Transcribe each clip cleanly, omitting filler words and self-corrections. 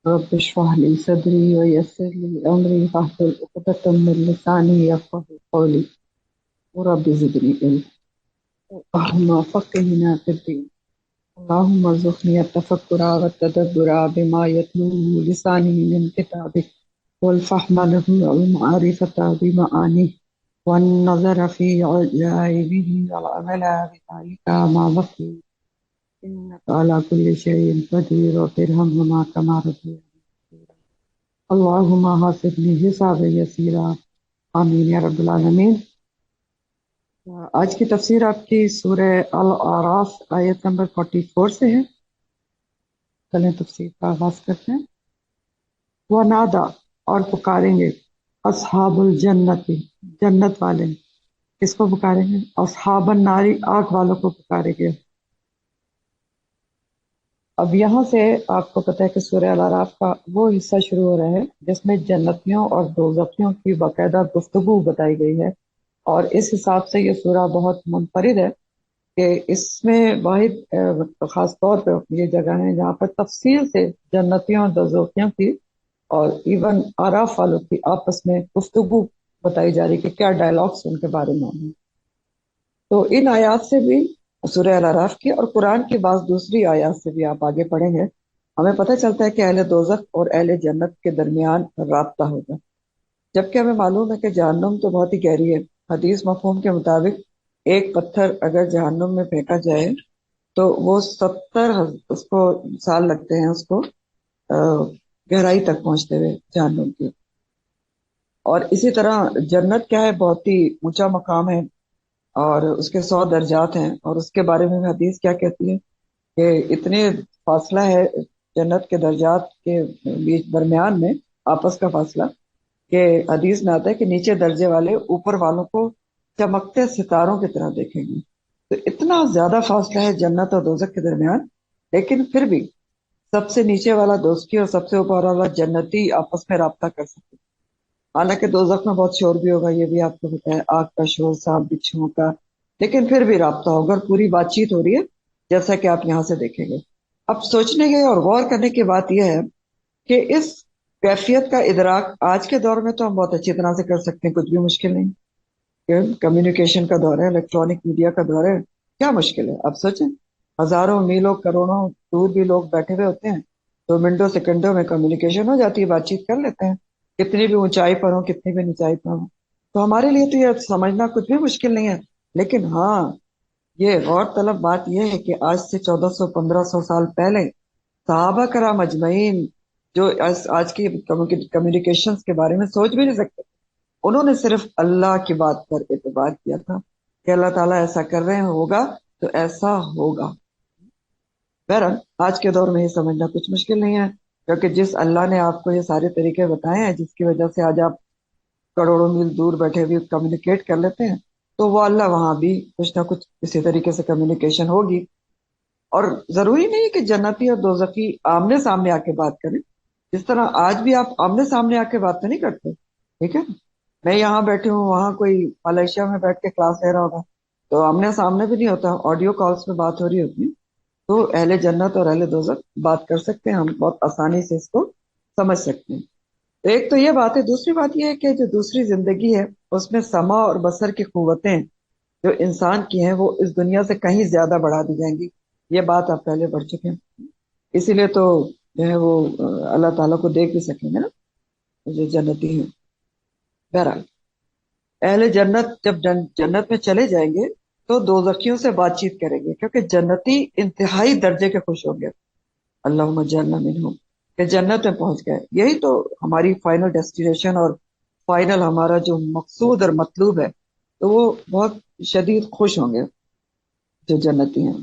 رب اشرح لي صدري ويسر لي أمري واحلل عقدة من لساني يفقهوا قولي ورب زدني علما اللهم فقهنا في الدين اللهم ارزقني التفكر والتدبر بما يتلوه لساني من كتابك والفهم له والمعرفة بمعانيه والنظر في عجائبه والعمل بذلك مع وقتي إنك على كل شيء قدير وارحمهما كما ربياني اللهم حاسبني حسابا يسيرا آمین یا رب العالمین۔ آج کی تفسیر آپ کی سورہ الاعراف آیت نمبر 44 سے ہے۔ چلیں تفسیر کا آغاز کرتے ہیں۔ وَنَادَى اور پکاریں گے اصحاب الجنت جنت والے، کس کو پکاریں گے؟ اصحاب الناری آگ والوں کو پکاریں گے۔ اب یہاں سے آپ کو پتہ ہے کہ سورہ الاعراف کا وہ حصہ شروع ہو رہا ہے جس میں جنتیوں اور دوزخیوں کی باقاعدہ گفتگو بتائی گئی ہے، اور اس حساب سے یہ سورہ بہت منفرد ہے کہ اس میں واحد خاص طور پہ یہ جگہ ہے جہاں پر تفصیل سے جنتیوں اور دوزخیوں کی اور ایون آراف والوں کی آپس میں گفتگو بتائی جا رہی کہ کیا ڈائلاگس ان کے بارے میں ہیں۔ تو ان آیات سے بھی سورہ الاعراف کی اور قرآن کی بعض دوسری آیات سے بھی آپ آگے پڑھیں گے، ہمیں پتہ چلتا ہے کہ اہل دوزخ اور اہل جنت کے درمیان رابطہ ہوگا، جبکہ ہمیں معلوم ہے کہ جہنم تو بہت ہی گہری ہے۔ حدیث مفہوم کے مطابق ایک پتھر اگر جہنم میں پھینکا جائے تو وہ 70 اس کو سال لگتے ہیں اس کو گہرائی تک پہنچتے ہوئے جہنم کی۔ اور اسی طرح جنت کیا ہے، بہت ہی اونچا مقام ہے اور اس کے 100 درجات ہیں، اور اس کے بارے میں حدیث کیا کہتی ہے کہ اتنے فاصلہ ہے جنت کے درجات کے بیچ درمیان میں آپس کا فاصلہ کہ حدیث میں آتا ہے کہ نیچے درجے والے اوپر والوں کو چمکتے ستاروں کی طرح دیکھیں گے۔ تو اتنا زیادہ فاصلہ ہے جنت اور دوزخ کے درمیان، لیکن پھر بھی سب سے نیچے والا دوزخی اور سب سے اوپر والا جنتی آپس میں رابطہ کر سکتے۔ حالانکہ دوزخ میں بہت شور بھی ہوگا، یہ بھی آپ کو پتہ ہے، آگ کا شور، سانپ بچھوؤں کا، لیکن پھر بھی رابطہ ہوگا اور پوری بات چیت ہو رہی ہے جیسا کہ آپ یہاں سے دیکھیں گے۔ اب سوچنے کے اور غور کرنے کی بات یہ ہے کہ اس کیفیت کا ادراک آج کے دور میں تو ہم بہت اچھی طرح سے کر سکتے ہیں، کچھ بھی مشکل نہیں کہ کمیونیکیشن کا دور ہے، الیکٹرانک میڈیا کا دور ہے، کیا مشکل ہے؟ آپ سوچیں، ہزاروں میلوں کروڑوں دور بھی لوگ بیٹھے ہوئے ہوتے ہیں تو منٹوں سیکنڈوں میں کمیونیکیشن ہو جاتی ہے، بات چیت کر لیتے ہیں، کتنی بھی اونچائی پر ہوں کتنی بھی نچائی پر ہوں۔ تو ہمارے لیے تو یہ سمجھنا کچھ بھی مشکل نہیں ہے، لیکن ہاں یہ غور طلب بات یہ ہے کہ آج سے 1400-1500 سال پہلے صحابہ کرام اجمعین جو آج کی کمیونیکیشنز کے بارے میں سوچ بھی نہیں سکتے، انہوں نے صرف اللہ کی بات پر اعتبار کیا تھا کہ اللہ تعالیٰ ایسا کر رہے ہیں، ہوگا تو ایسا ہوگا۔ بہرحال آج کے دور میں یہ سمجھنا کچھ مشکل نہیں ہے، کیونکہ جس اللہ نے آپ کو یہ سارے طریقے بتائے ہیں جس کی وجہ سے آج آپ کروڑوں میل دور بیٹھے ہوئے کمیونیکیٹ کر لیتے ہیں، تو وہ اللہ وہاں بھی کچھ نہ کچھ اسی طریقے سے کمیونیکیشن ہوگی۔ اور ضروری نہیں ہے کہ جنتی اور دوزخی آمنے سامنے آ کے بات کریں، جس طرح آج بھی آپ آمنے سامنے آ کے بات تو نہیں کرتے، ٹھیک ہے؟ میں یہاں بیٹھی ہوں، وہاں کوئی ملیشیا میں بیٹھ کے کلاس لے رہا ہوگا تو آمنے سامنے بھی نہیں ہوتا، آڈیو کالز پہ بات ہو رہی ہوتی ہے، تو اہل جنت اور اہل دوزخ بات کر سکتے ہیں، ہم بہت آسانی سے اس کو سمجھ سکتے ہیں۔ تو ایک تو یہ بات ہے، دوسری بات یہ ہے کہ جو دوسری زندگی ہے اس میں سمع اور بصر کی قوتیں جو انسان کی ہیں وہ اس دنیا سے کہیں زیادہ بڑھا دی جائیں گی، یہ بات آپ پہلے پڑھ چکے ہیں، اسی لیے تو جو ہے وہ اللہ تعالیٰ کو دیکھ بھی سکیں گے نا جو جنتی ہیں۔ بہرحال اہل جنت جب جنت میں چلے جائیں گے تو دوزخیوں سے بات چیت کریں گے، کیونکہ جنتی انتہائی درجے کے خوش ہوں گے، اللہم اجعلنا منہم، کہ جنت میں پہنچ گئے، یہی تو ہماری فائنل ڈیسٹینیشن اور فائنل ہمارا جو مقصود اور مطلوب ہے، تو وہ بہت شدید خوش ہوں گے جو جنتی ہیں۔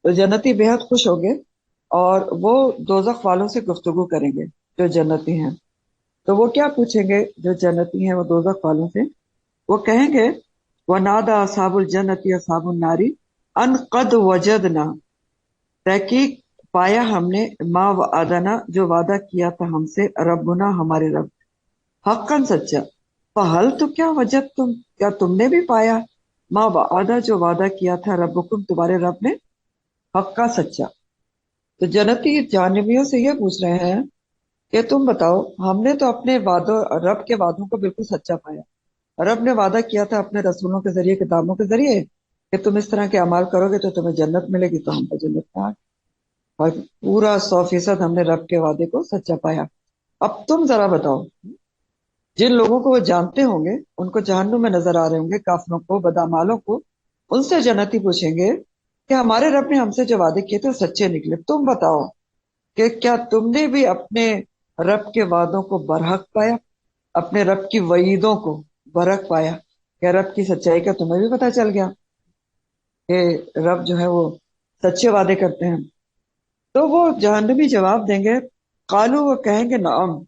تو جنتی بے حد خوش ہوں گے اور وہ دوزخ والوں سے گفتگو کریں گے جو جنتی ہیں۔ تو وہ کیا پوچھیں گے جو جنتی ہیں وہ دوزخ والوں سے؟ وہ کہیں گے وَنَادَى أَصْحَابُ الْجَنَّةِ أَصْحَابَ النَّارِ أَنْ قَدْ وَجَدْنَا، تحقیق پایا ہم نے، ما وعدنا جو وعدہ کیا تھا ہم سے، ربنا ہمارے رب، حقاً سچا، فہل تو کیا وجد تم، کیا تم نے بھی پایا، ما وعدہ جو وعدہ کیا تھا ربکم تمہارے رب نے، حقا سچا۔ تو जन्नती जहन्नमियों से ये पूछ रहे हैं कि तुम बताओ, हमने तो अपने वादों, रब के वादों को बिल्कुल सच्चा पाया। रब ने वादा किया था अपने रसूलों के जरिए, किताबों के जरिए, कि तुम इस तरह के अमाल करोगे तो तुम्हें जन्नत मिलेगी, तो हम तो जन्नत में आ गए। और पूरा 100% हमने रब के वादे को सच्चा पाया। अब तुम जरा बताओ, जिन लोगों को वो जानते होंगे, उनको जहन्नुम में नजर आ रहे होंगे, काफिरों को, बदअमालों को, उनसे जन्नती पूछेंगे कि हमारे रब ने हमसे जो वादे किए थे वो सच्चे निकले। तुम बताओ कि क्या तुमने भी अपने रब के वादों को बरहक पाया, अपने रब की वईदों को बरहक पाया? क्या रब की सच्चाई का तुम्हें भी पता चल गया कि रब जो है वो सच्चे वादे करते हैं? तो वो जहन्नमी जवाब देंगे, कालू, वो कहेंगे नाम।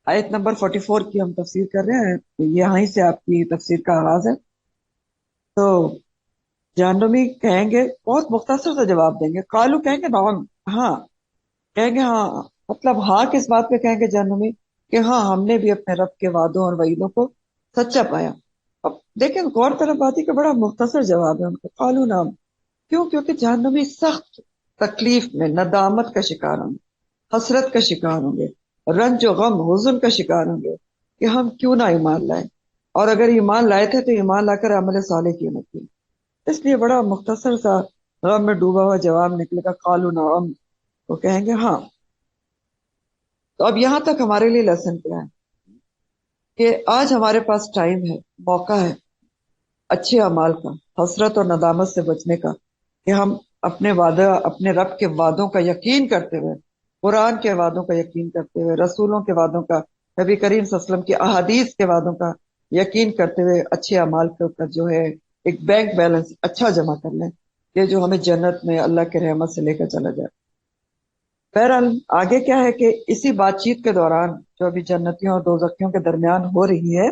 आयत नंबर 44 की हम तफसीर कर रहे हैं, यहीं से आपकी तफसीर का आगाज है। तो जहन्नमी कहेंगे, बहुत मुख्तसर सा जवाब देंगे, कालू कहेंगे नाम, हाँ। कहेंगे हाँ, मतलब हाँ किस बात पे कहेंगे जहन्नमी? कि हाँ, हमने भी अपने रब के वादों और वईदों को सच्चा पाया। अब देखें, गौर तरफ बात है कि बड़ा मुख्तसर जवाब है उनका, कालू नाम। क्यों? क्योंकि जहन्नमी सख्त तकलीफ में, नदामत का शिकार होंगे, हसरत का शिकार होंगे, रंज और गम, हुज़्न का शिकार होंगे कि हम क्यों ना ईमान लाए, और अगर ईमान लाए थे तो ईमान लाकर अमल साले क्यों न किए। इसलिए बड़ा मुख्तसर सा गम में डूबा हुआ जवाब निकलेगा, कालू नाम। वो कहेंगे हाँ। तो अब यहां तक हमारे लिए लेसन क्या है? कि आज हमारे पास टाइम है, मौका है अच्छे अमाल का, हसरत और नदामत से बचने का, कि हम अपने वादा, अपने रब के वादों का यकीन करते हुए, कुरान के वादों का यकीन करते हुए, रसूलों के वादों का, नबी करीम सल्लल्लाहु अलैहि वसल्लम की अहादीस के वादों का यकीन करते हुए अच्छे अमाल के ऊपर जो है एक बैंक बैलेंस अच्छा जमा कर लें, ये जो हमें जन्नत में अल्लाह के रहमत से लेकर चला जाए। बहरहाल आगे क्या है कि इसी बातचीत के दौरान जो अभी जन्नतियों और दोजखियों के दरमियान हो रही है,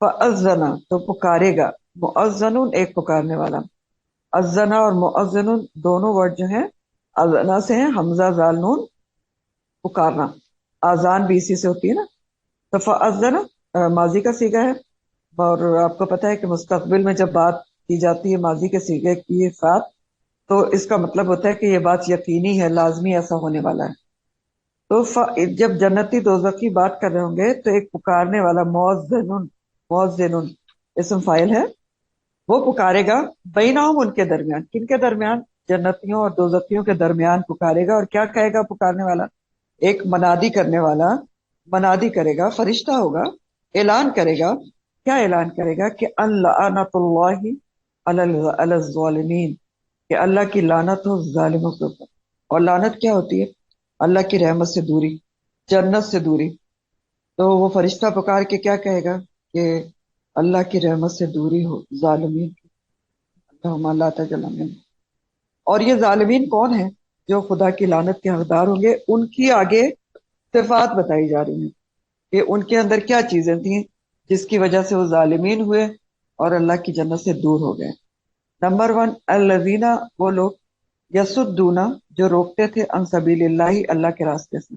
फअज़्ज़ना, तो पुकारेगा, मुअज़्ज़नुन, एक पुकारने वाला। अज़्ज़ना और मुअज़्ज़नुन दोनों वर्ड जो हैं अज़ना से हैं, हमजा जाल नून, पुकारना। आजान भी इसी से होती है ना। तो फअज़्ज़ना माजी का सीगा है, और आपको पता है कि मुस्तकबिल में जब बात की जाती है माजी के सीगे की साथ, तो इसका मतलब होता है कि ये बात यकीनी है, लाजमी ऐसा होने वाला है। तो जब जन्नती दोजखी बात कर रहे होंगे तो एक पुकारने वाला, मुअज़्ज़िनुन, मुअज़्ज़िनुन इसम फाइल है, वो पुकारेगा, बैनहुम, उनके दरमियान। किनके दरमियान? जन्नतियों और दोजखियों के दरमियान पुकारेगा। और क्या कहेगा पुकारने वाला? एक मनादी करने वाला मनादी करेगा, फरिश्ता होगा, ऐलान करेगा। क्या ऐलान करेगा? कि अल्लानतुल्लाहि अलल ज़ालिमीन, कि अल्लाह की लानत हो जालिमों के ऊपर। और लानत क्या होती है? अल्लाह की रहमत से दूरी, जन्नत से दूरी। तो वो फरिश्ता पुकार के क्या कहेगा? कि अल्लाह की रहमत से दूरी हो जालिमीन, अल्लाहुम्मा ला तजअल मिन। और ये जालिमीन कौन है? जो खुदा की लानत के हकदार होंगे। उनकी आगे सिफात बताई जा रही है कि उनके अंदर क्या चीजें थी जिसकी वजह से वो जालिमीन हुए और अल्लाह की जन्नत से दूर हो गए। नंबर 1, अल्लज़ीना, वो लोग, यसुद्दूना, जो रोकते थे, अन सबीलिल्लाहि, अल्लाह के रास्ते से,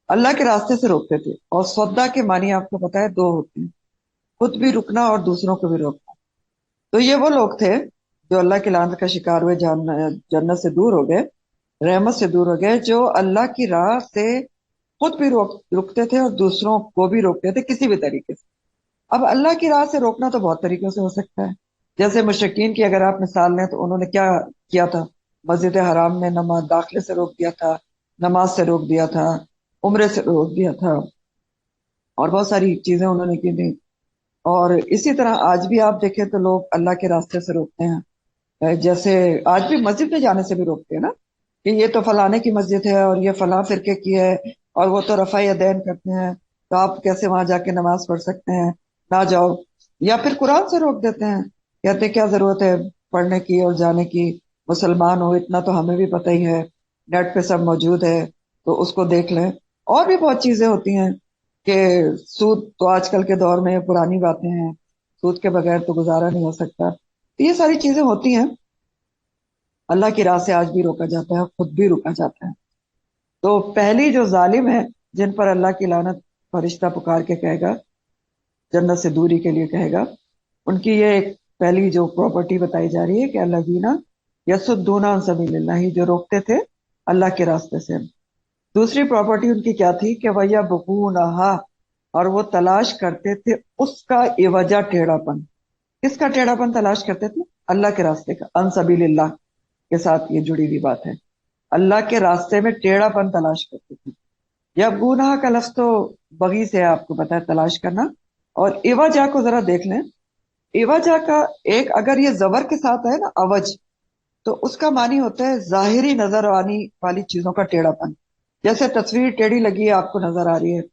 अल्लाह के रास्ते से रोकते थे। और सद्दा के मानी आपको पता है दो होते हैं, खुद भी रुकना और दूसरों को भी रोकना। तो ये वो लोग थे जो अल्लाह की लानत का शिकार हुए, जन्नत से दूर हो गए, रहमत से दूर हो गए, जो अल्लाह की राह से खुद भी रुकते थे और दूसरों को भी रोकते थे किसी भी तरीके से। अब अल्लाह की राह से रोकना तो बहुत तरीकों से हो सकता है। जैसे मुशरिकीन की अगर आप मिसाल लें तो उन्होंने क्या किया था? मस्जिद हराम में नमाज दाखिले से रोक दिया था, नमाज से रोक दिया था, उम्रे से रोक दिया था, और बहुत सारी चीजें उन्होंने की थी। और इसी तरह आज भी आप देखें तो लोग अल्लाह के रास्ते से रोकते हैं। जैसे आज भी मस्जिद में जाने से भी रोकते हैं ना, कि ये तो फलाने की मस्जिद है और ये फला फिरके की है, और वो तो रफ़ा यदैन करते हैं, तो आप कैसे वहां जाके नमाज पढ़ सकते हैं, ना जाओ। या फिर कुरान से रोक देते हैं, कहते हैं क्या जरूरत है पढ़ने की और जाने की, मुसलमान हो इतना तो हमें भी पता ही है, नेट पे सब मौजूद है, तो उसको देख लें। और भी बहुत चीजें होती हैं कि सूद तो आजकल के दौर में पुरानी बातें हैं, सूद के बगैर तो गुजारा नहीं हो सकता। तो ये सारी चीजें होती हैं, अल्लाह की राह से आज भी रोका जाता है, खुद भी रुका जाता है। तो पहली जो जालिम है, जिन पर अल्लाह की लानत फरिश्ता पुकार के कहेगा, जन्नत से दूरी के लिए कहेगा, उनकी ये एक पहली जो प्रॉपर्टी बताई जा रही है कि अल्लाज़ीना यसुद्दूना अन सबीलिल्लाह, जो रोकते थे अल्लाह के रास्ते से। दूसरी प्रॉपर्टी उनकी क्या थी कि वह बगूनहा, और वो तलाश करते थे उसका एवजा, टेढ़ापन। किसका टेढ़ापन तलाश करते थे? अल्लाह के रास्ते का, अनसबीलिल्लाह के साथ ये जुड़ी हुई बात है। अल्लाह के रास्ते में टेढ़ापन तलाश करते थे। या गुनाह का लफ्ज तो बगी से है, आपको पता है, तलाश करना। और इवाजा को जरा देख लें। इवाजा का एक, अगर ये जबर के साथ है ना, अवज, तो उसका मानी होता है जाहिरी नजर आने वाली चीजों का टेढ़ापन। जैसे तस्वीर टेढ़ी लगी है, आपको नजर आ रही है,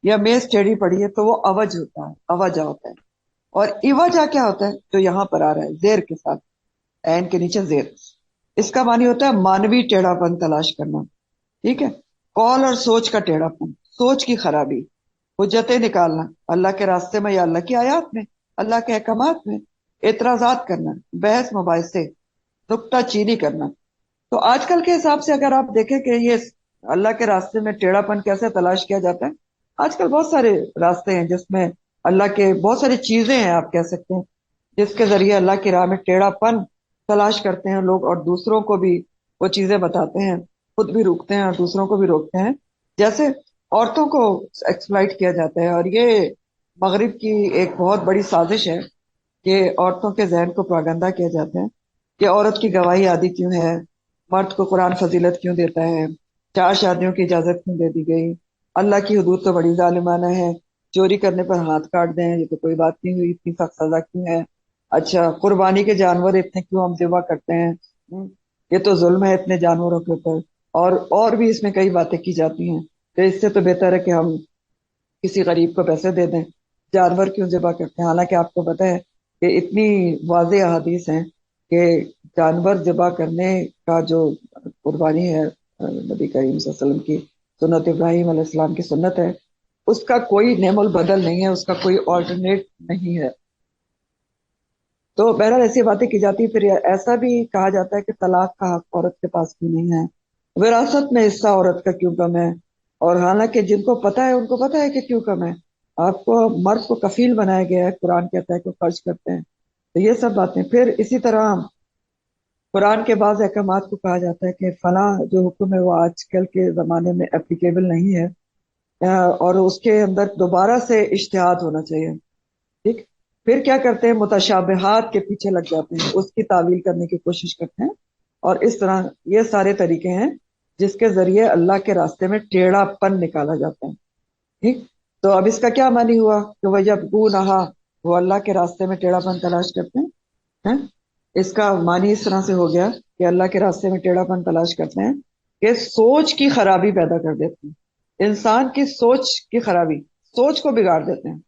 या मेज टेढ़ी पड़ी है, तो वो अवज होता है, अवजा होता है। और इवाजा क्या होता है? जो यहां पर आ रहा है जेर के साथ, एन के नीचे जेर, इसका मानी होता है मानवी टेढ़ापन तलाश करना। ठीक है। कौल और सोच का टेढ़ापन, सोच की खराबी, हुज्जतें निकालना अल्लाह के रास्ते में या अल्लाह की आयत में, अल्लाह के अहकामात में, एतराजात करना, बहस मुबाहिसे, नुक्ता चीनी करना। तो आजकल के हिसाब से अगर आप देखें कि ये अल्लाह के रास्ते में टेढ़ापन कैसे तलाश किया जाता है, आजकल बहुत सारे रास्ते हैं जिसमें अल्लाह के, बहुत सारी चीजें हैं आप कह सकते हैं, जिसके जरिए अल्लाह की राह में टेढ़ापन तलाश करते हैं लोग, और दूसरों को भी वो चीजें बताते हैं, खुद भी रुकते हैं और दूसरों को भी रोकते हैं। जैसे औरतों को एक्सप्लॉइट किया जाता है, और ये मगरिब की एक बहुत बड़ी साजिश है कि औरतों के जहन को पागंदा किया जाता है कि औरत की गवाही आदि क्यों है, मर्द को कुरान फजीलत क्यों देता है, चार शादियों की इजाजत क्यों दे दी गई, अल्लाह की हुदूद तो बड़ी जालिमाना है, चोरी करने पर हाथ काट दें, ये तो कोई बात नहीं हुई, इतनी सख्त सजा क्यों है, अच्छा कुर्बानी के जानवर इतने क्यों हम ज़िबा करते हैं, ये तो जुल्म है इतने जानवरों के ऊपर। और भी इसमें कई बातें की जाती हैं। तो इससे तो बेहतर है कि हम किसी गरीब को पैसे दे दें, जानवर क्यों ज़िबा करते हैं? हालांकि आपको पता है कि इतनी वाज़ेह हदीस हैं कि जानवर ज़िबा करने का जो कुर्बानी है, नबी करीम सल्लल्लाहु अलैहि वसल्लम की सुन्नत, इब्राहिम अलैहिस्सलाम की सुन्नत है, उसका कोई नेमुल बदल नहीं है, उसका कोई ऑल्टरनेट नहीं है। तो बहरहाल ऐसी बातें की जाती है। फिर ऐसा भी कहा जाता है कि तलाक का हक औरत के पास क्यों नहीं है, विरासत में हिस्सा औरत का क्यों कम है। और हालांकि जिनको पता है उनको पता है कि क्यों कम है। आपको, मर्द को कफील बनाया गया है, कुरान कहता है कि खर्च करते हैं। तो ये सब बातें, फिर इसी तरह कुरान के बाद अहकामात को कहा जाता है कि फला जो हुक्म है वो आजकल के जमाने में एप्लीकेबल नहीं है, और उसके अंदर दोबारा से इज्तिहाद होना चाहिए। ठीक। फिर क्या करते हैं, मुतशाबिहात के पीछे लग जाते हैं, उसकी तावील करने की कोशिश करते हैं। और इस तरह ये सारे तरीके हैं जिसके जरिए अल्लाह के रास्ते में टेढ़ापन निकाला जाता है। ठीक। तो अब इसका क्या मानी हुआ कि वह जब नहा, वो अल्लाह के रास्ते में टेढ़ापन तलाश करते हैं, हैं? इसका मानी इस तरह से हो गया कि अल्लाह के रास्ते में टेढ़ापन तलाश करते हैं कि सोच की खराबी पैदा कर देते हैं, इंसान की सोच की खराबी, सोच को बिगाड़ देते हैं।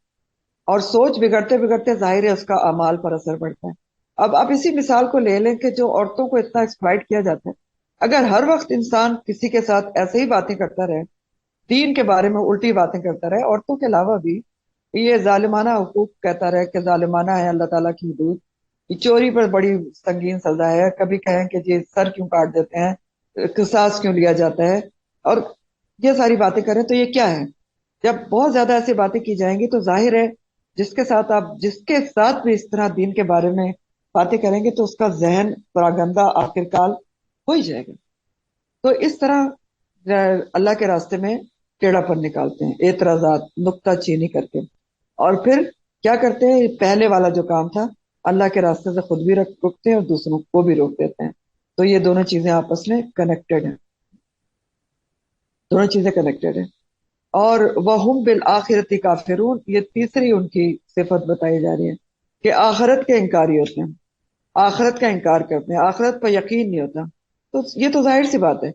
और सोच बिगड़ते बिगड़ते जाहिर है उसका अमाल पर असर पड़ता है। अब आप इसी मिसाल को ले लें कि जो औरतों को इतना एक्सप्लॉइट किया जाता है, अगर हर वक्त इंसान किसी के साथ ऐसे ही बातें करता रहे, दीन के बारे में उल्टी बातें करता रहे, औरतों के अलावा भी ये जालिमाना हुकूक कहता रहे कि जालिमाना है अल्लाह ताला की हदूद, ये चोरी पर बड़ी संगीन सजा है, कभी कहें कि जी सर क्यों काट देते हैं, किसास क्यों लिया जाता है, और ये सारी बातें करें, तो ये क्या है? जब बहुत ज्यादा ऐसी बातें की जाएंगी तो जाहिर है जिसके साथ भी इस तरह दीन के बारे में बातें करेंगे तो उसका जहन परागंदा आखिरकार हो ही जाएगा। तो इस तरह अल्लाह के रास्ते में टेढ़ापन निकालते हैं, एतराजात, नुक्ता चीनी करके। और फिर क्या करते हैं, पहले वाला जो काम था, अल्लाह के रास्ते से खुद भी रुकते हैं और दूसरों को भी रोक देते हैं। तो ये दोनों चीजें आपस में कनेक्टेड हैं, दोनों चीजें कनेक्टेड हैं। और वहुम बिल आखिरती काफिरून, ये तीसरी उनकी सिफत बताई जा रही है कि आखिरत के इनकारी होते हैं, आखिरत का इनकार करते हैं, आखिरत पर यकीन नहीं होता। तो ये तो जाहिर सी बात है,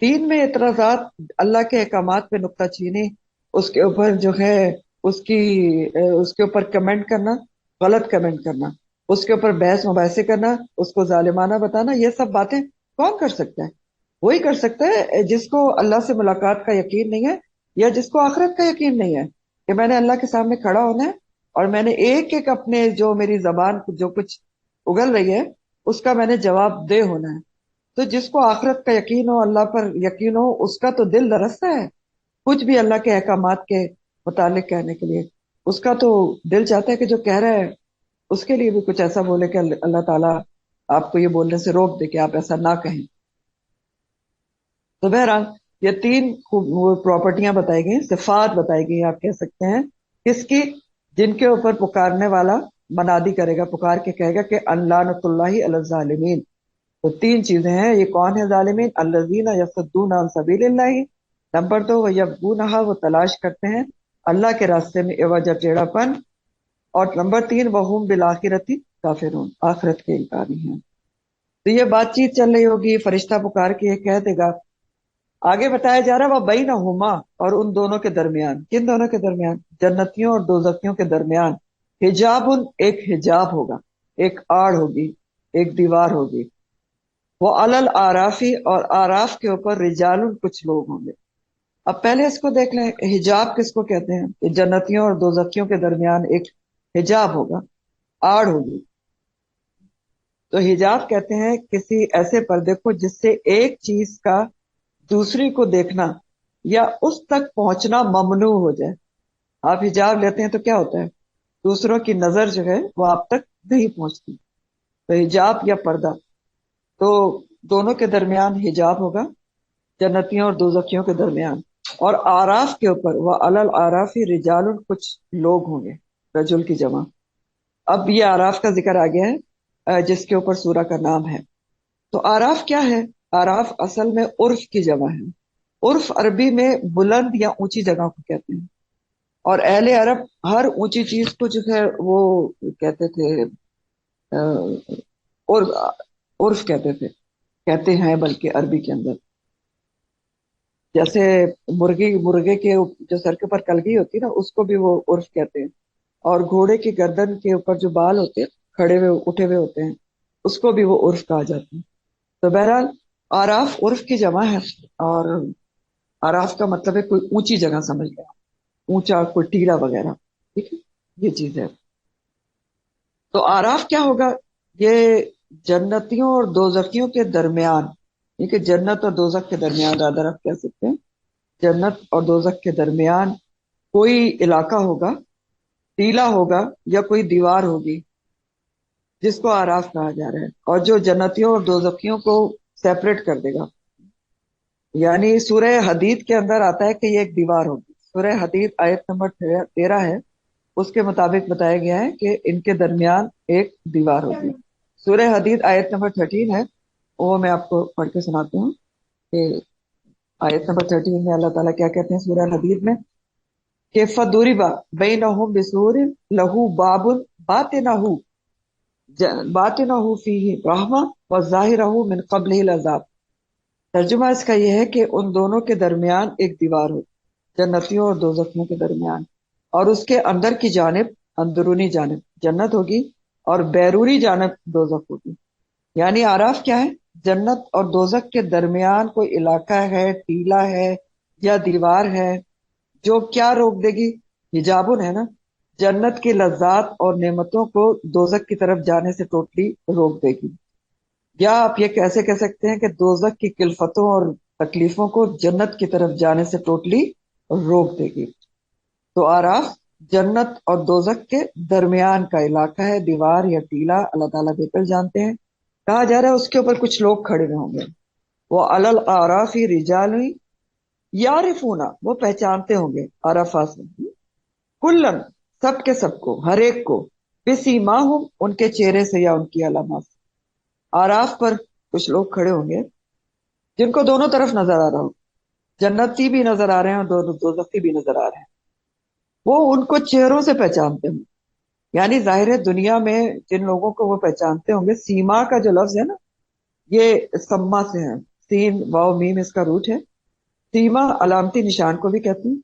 दीन में एतराजात, अल्लाह के अहकामात पे नुक्ताचीनी, उसके ऊपर जो है उसके ऊपर कमेंट करना, गलत कमेंट करना, उसके ऊपर बहस मुबाहिसे करना, उसको जालिमाना बताना, ये सब बातें कौन कर सकता है? वही कर सकता है जिसको अल्लाह से मुलाकात का यकीन नहीं है, या जिसको आखिरत का यकीन नहीं है कि मैंने अल्लाह के सामने खड़ा होना है, और मैंने एक एक अपने जो मेरी जबान जो कुछ उगल रही है उसका मैंने जवाब दे होना है। तो जिसको आखिरत का यकीन हो, अल्लाह पर यकीन हो, उसका तो दिल लरसता है कुछ भी अल्लाह के अहकामात के मुतालिक कहने के लिए। उसका तो दिल चाहता है कि जो कह रहा है उसके लिए भी कुछ ऐसा बोले कि अल्लाह ताला आपको ये बोलने से रोक दे कि आप ऐसा ना कहें। تو بہرحال یہ تین پراپرٹیاں بتائی گئی، صفات بتائی گئی آپ کہہ سکتے ہیں، کس کی؟ جن کے اوپر پکارنے والا منادی کرے گا، پکار کے کہے گا کہ ان لعنت اللہ علی الظالمین۔ تو تین چیزیں ہیں، یہ کون ہے ظالمین؟ الذین یصدون عن سبیل اللہ، نمبر دو وہ یبغونہا، وہ تلاش کرتے ہیں اللہ کے راستے میں عوجا ٹیڑھا پن، اور نمبر تین وہم بالآخرۃ کافرون، آخرت کے انکاری ہیں۔ تو یہ بات چیت چل رہی ہوگی، فرشتہ پکار کے یہ کہہ دے گا۔ آگے بتایا جا رہا ہے وہ بینہما، اور ان دونوں کے درمیان، کن دونوں کے درمیان؟ جنتیوں اور دوزخیوں کے درمیان، حجاب، ایک حجاب ہوگا، ایک آڑ ہوگی، ایک دیوار ہوگی۔ وہ علل آرافی، اور آراف کے اوپر رجال، کچھ لوگ ہوں گے۔ اب پہلے اس کو دیکھ لیں، حجاب کس کو کہتے ہیں؟ کہ جنتیوں اور دوزخیوں کے درمیان ایک حجاب ہوگا، آڑ ہوگی۔ تو حجاب کہتے ہیں کسی ایسے پردے کو جس سے ایک چیز کا دوسری کو دیکھنا یا اس تک پہنچنا ممنوع ہو جائے۔ آپ حجاب لیتے ہیں تو کیا ہوتا ہے؟ دوسروں کی نظر جو ہے وہ آپ تک نہیں پہنچتی۔ تو حجاب یا پردہ، تو دونوں کے درمیان حجاب ہوگا، جنتیوں اور دوزخیوں کے درمیان۔ اور آراف کے اوپر وہ علل آرافی رجال، کچھ لوگ ہوں گے، رجل کی جمع۔ اب یہ آراف کا ذکر آ گیا ہے جس کے اوپر سورہ کا نام ہے۔ تو آراف کیا ہے؟ آراف اصل میں عرف کی جمع ہے۔ عرف عربی میں بلند یا اونچی جگہ کو کہتے ہیں، اور اہل عرب ہر اونچی چیز کو جو ہے وہ کہتے تھے عرف کہتے تھے، کہتے ہیں بلکہ عربی کے اندر۔ جیسے مرغے کے جو سر کے اوپر کلگی ہوتی ہے نا، اس کو بھی وہ عرف کہتے ہیں، اور گھوڑے کی گردن کے اوپر جو بال ہوتے ہیں کھڑے ہوئے اٹھے ہوئے ہوتے ہیں، اس کو بھی وہ عرف کہا جاتا ہے۔ تو بہرحال آراف عرف کی جمع ہے، اور آراف کا مطلب ہے کوئی اونچی جگہ، سمجھ گیا، اونچا کوئی ٹیلا وغیرہ، ٹھیک ہے، یہ چیز ہے۔ تو آراف کیا ہوگا؟ یہ جنتیوں اور دوزخیوں کے درمیان، یہ کہ جنت اور دوزخ کے درمیان، رادر آپ کہہ سکتے ہیں جنت اور دوزخ کے درمیان کوئی علاقہ ہوگا، ٹیلا ہوگا یا کوئی دیوار ہوگی، جس کو آراف کہا جا رہا ہے، اور جو جنتیوں اور دوزخیوں کو سیپریٹ کر دے گا۔ یعنی سورہ حدید کے اندر آتا ہے کہ یہ ایک دیوار ہوگی، سورہ حدید آیت نمبر 13 ہے، اس کے مطابق بتایا گیا ہے کہ ان کے درمیان ایک دیوار ہوگی۔ سورہ حدید آیت نمبر 13 ہے، وہ میں آپ کو پڑھ کے سناتی ہوں کہ آیت نمبر 13 میں اللہ تعالیٰ کیا کہتے ہیں سورہ حدید میں، کہ فَضُرِبَ بَيْنَهُمْ بِسُورٍ لَهُ بَابٌ بَاطِنُهُ فِيهِ رَحْمَةٌ وَظَاهِرُهُ مِنْ قَبْلِهِ الْعَذَابُ۔ ترجمہ اس کا یہ ہے کہ ان دونوں کے درمیان ایک دیوار ہو، جنتیوں اور دوزخیوں کے درمیان، اور اس کے اندر کی جانب، اندرونی جانب جنت ہوگی، اور بیرونی جانب دوزخ ہوگی۔ یعنی آراف کیا ہے؟ جنت اور دوزخ کے درمیان کوئی علاقہ ہے، ٹیلا ہے یا دیوار ہے، جو کیا روک دے گی؟ حجابن ہے نا، جنت کی لذات اور نعمتوں کو دوزخ کی طرف جانے سے ٹوٹلی روک دے گی۔ یا آپ یہ کیسے کہہ سکتے ہیں کہ دوزخ کی کلفتوں اور تکلیفوں کو جنت کی طرف جانے سے ٹوٹلی روک دے گی۔ تو آراف جنت اور دوزخ کے درمیان کا علاقہ ہے، دیوار یا ٹیلا، اللہ تعالیٰ بہتر جانتے ہیں۔ کہا جا رہا ہے اس کے اوپر کچھ لوگ کھڑے ہوئے ہوں گے، وہ علل آرافی رجال، یعرفون، وہ پہچانتے ہوں گے، عرفات سے، کلن، سب کے سب کو، ہر ایک کو، بسیماہم، ان کے چہرے سے یا ان کی علامات سے۔ آراف پر کچھ لوگ کھڑے ہوں گے جن کو دونوں طرف نظر آ رہا ہو، جنتی بھی نظر آ رہے ہیں اور دوزخی بھی نظر آ رہے ہیں، وہ ان کو چہروں سے پہچانتے ہوں۔ یعنی ظاہر ہے دنیا میں جن لوگوں کو وہ پہچانتے ہوں گے، سیما کا جو لفظ ہے نا، یہ سما سے ہے، سین واو میم اس کا روٹ ہے۔ سیما علامتی نشان کو بھی کہتے ہیں،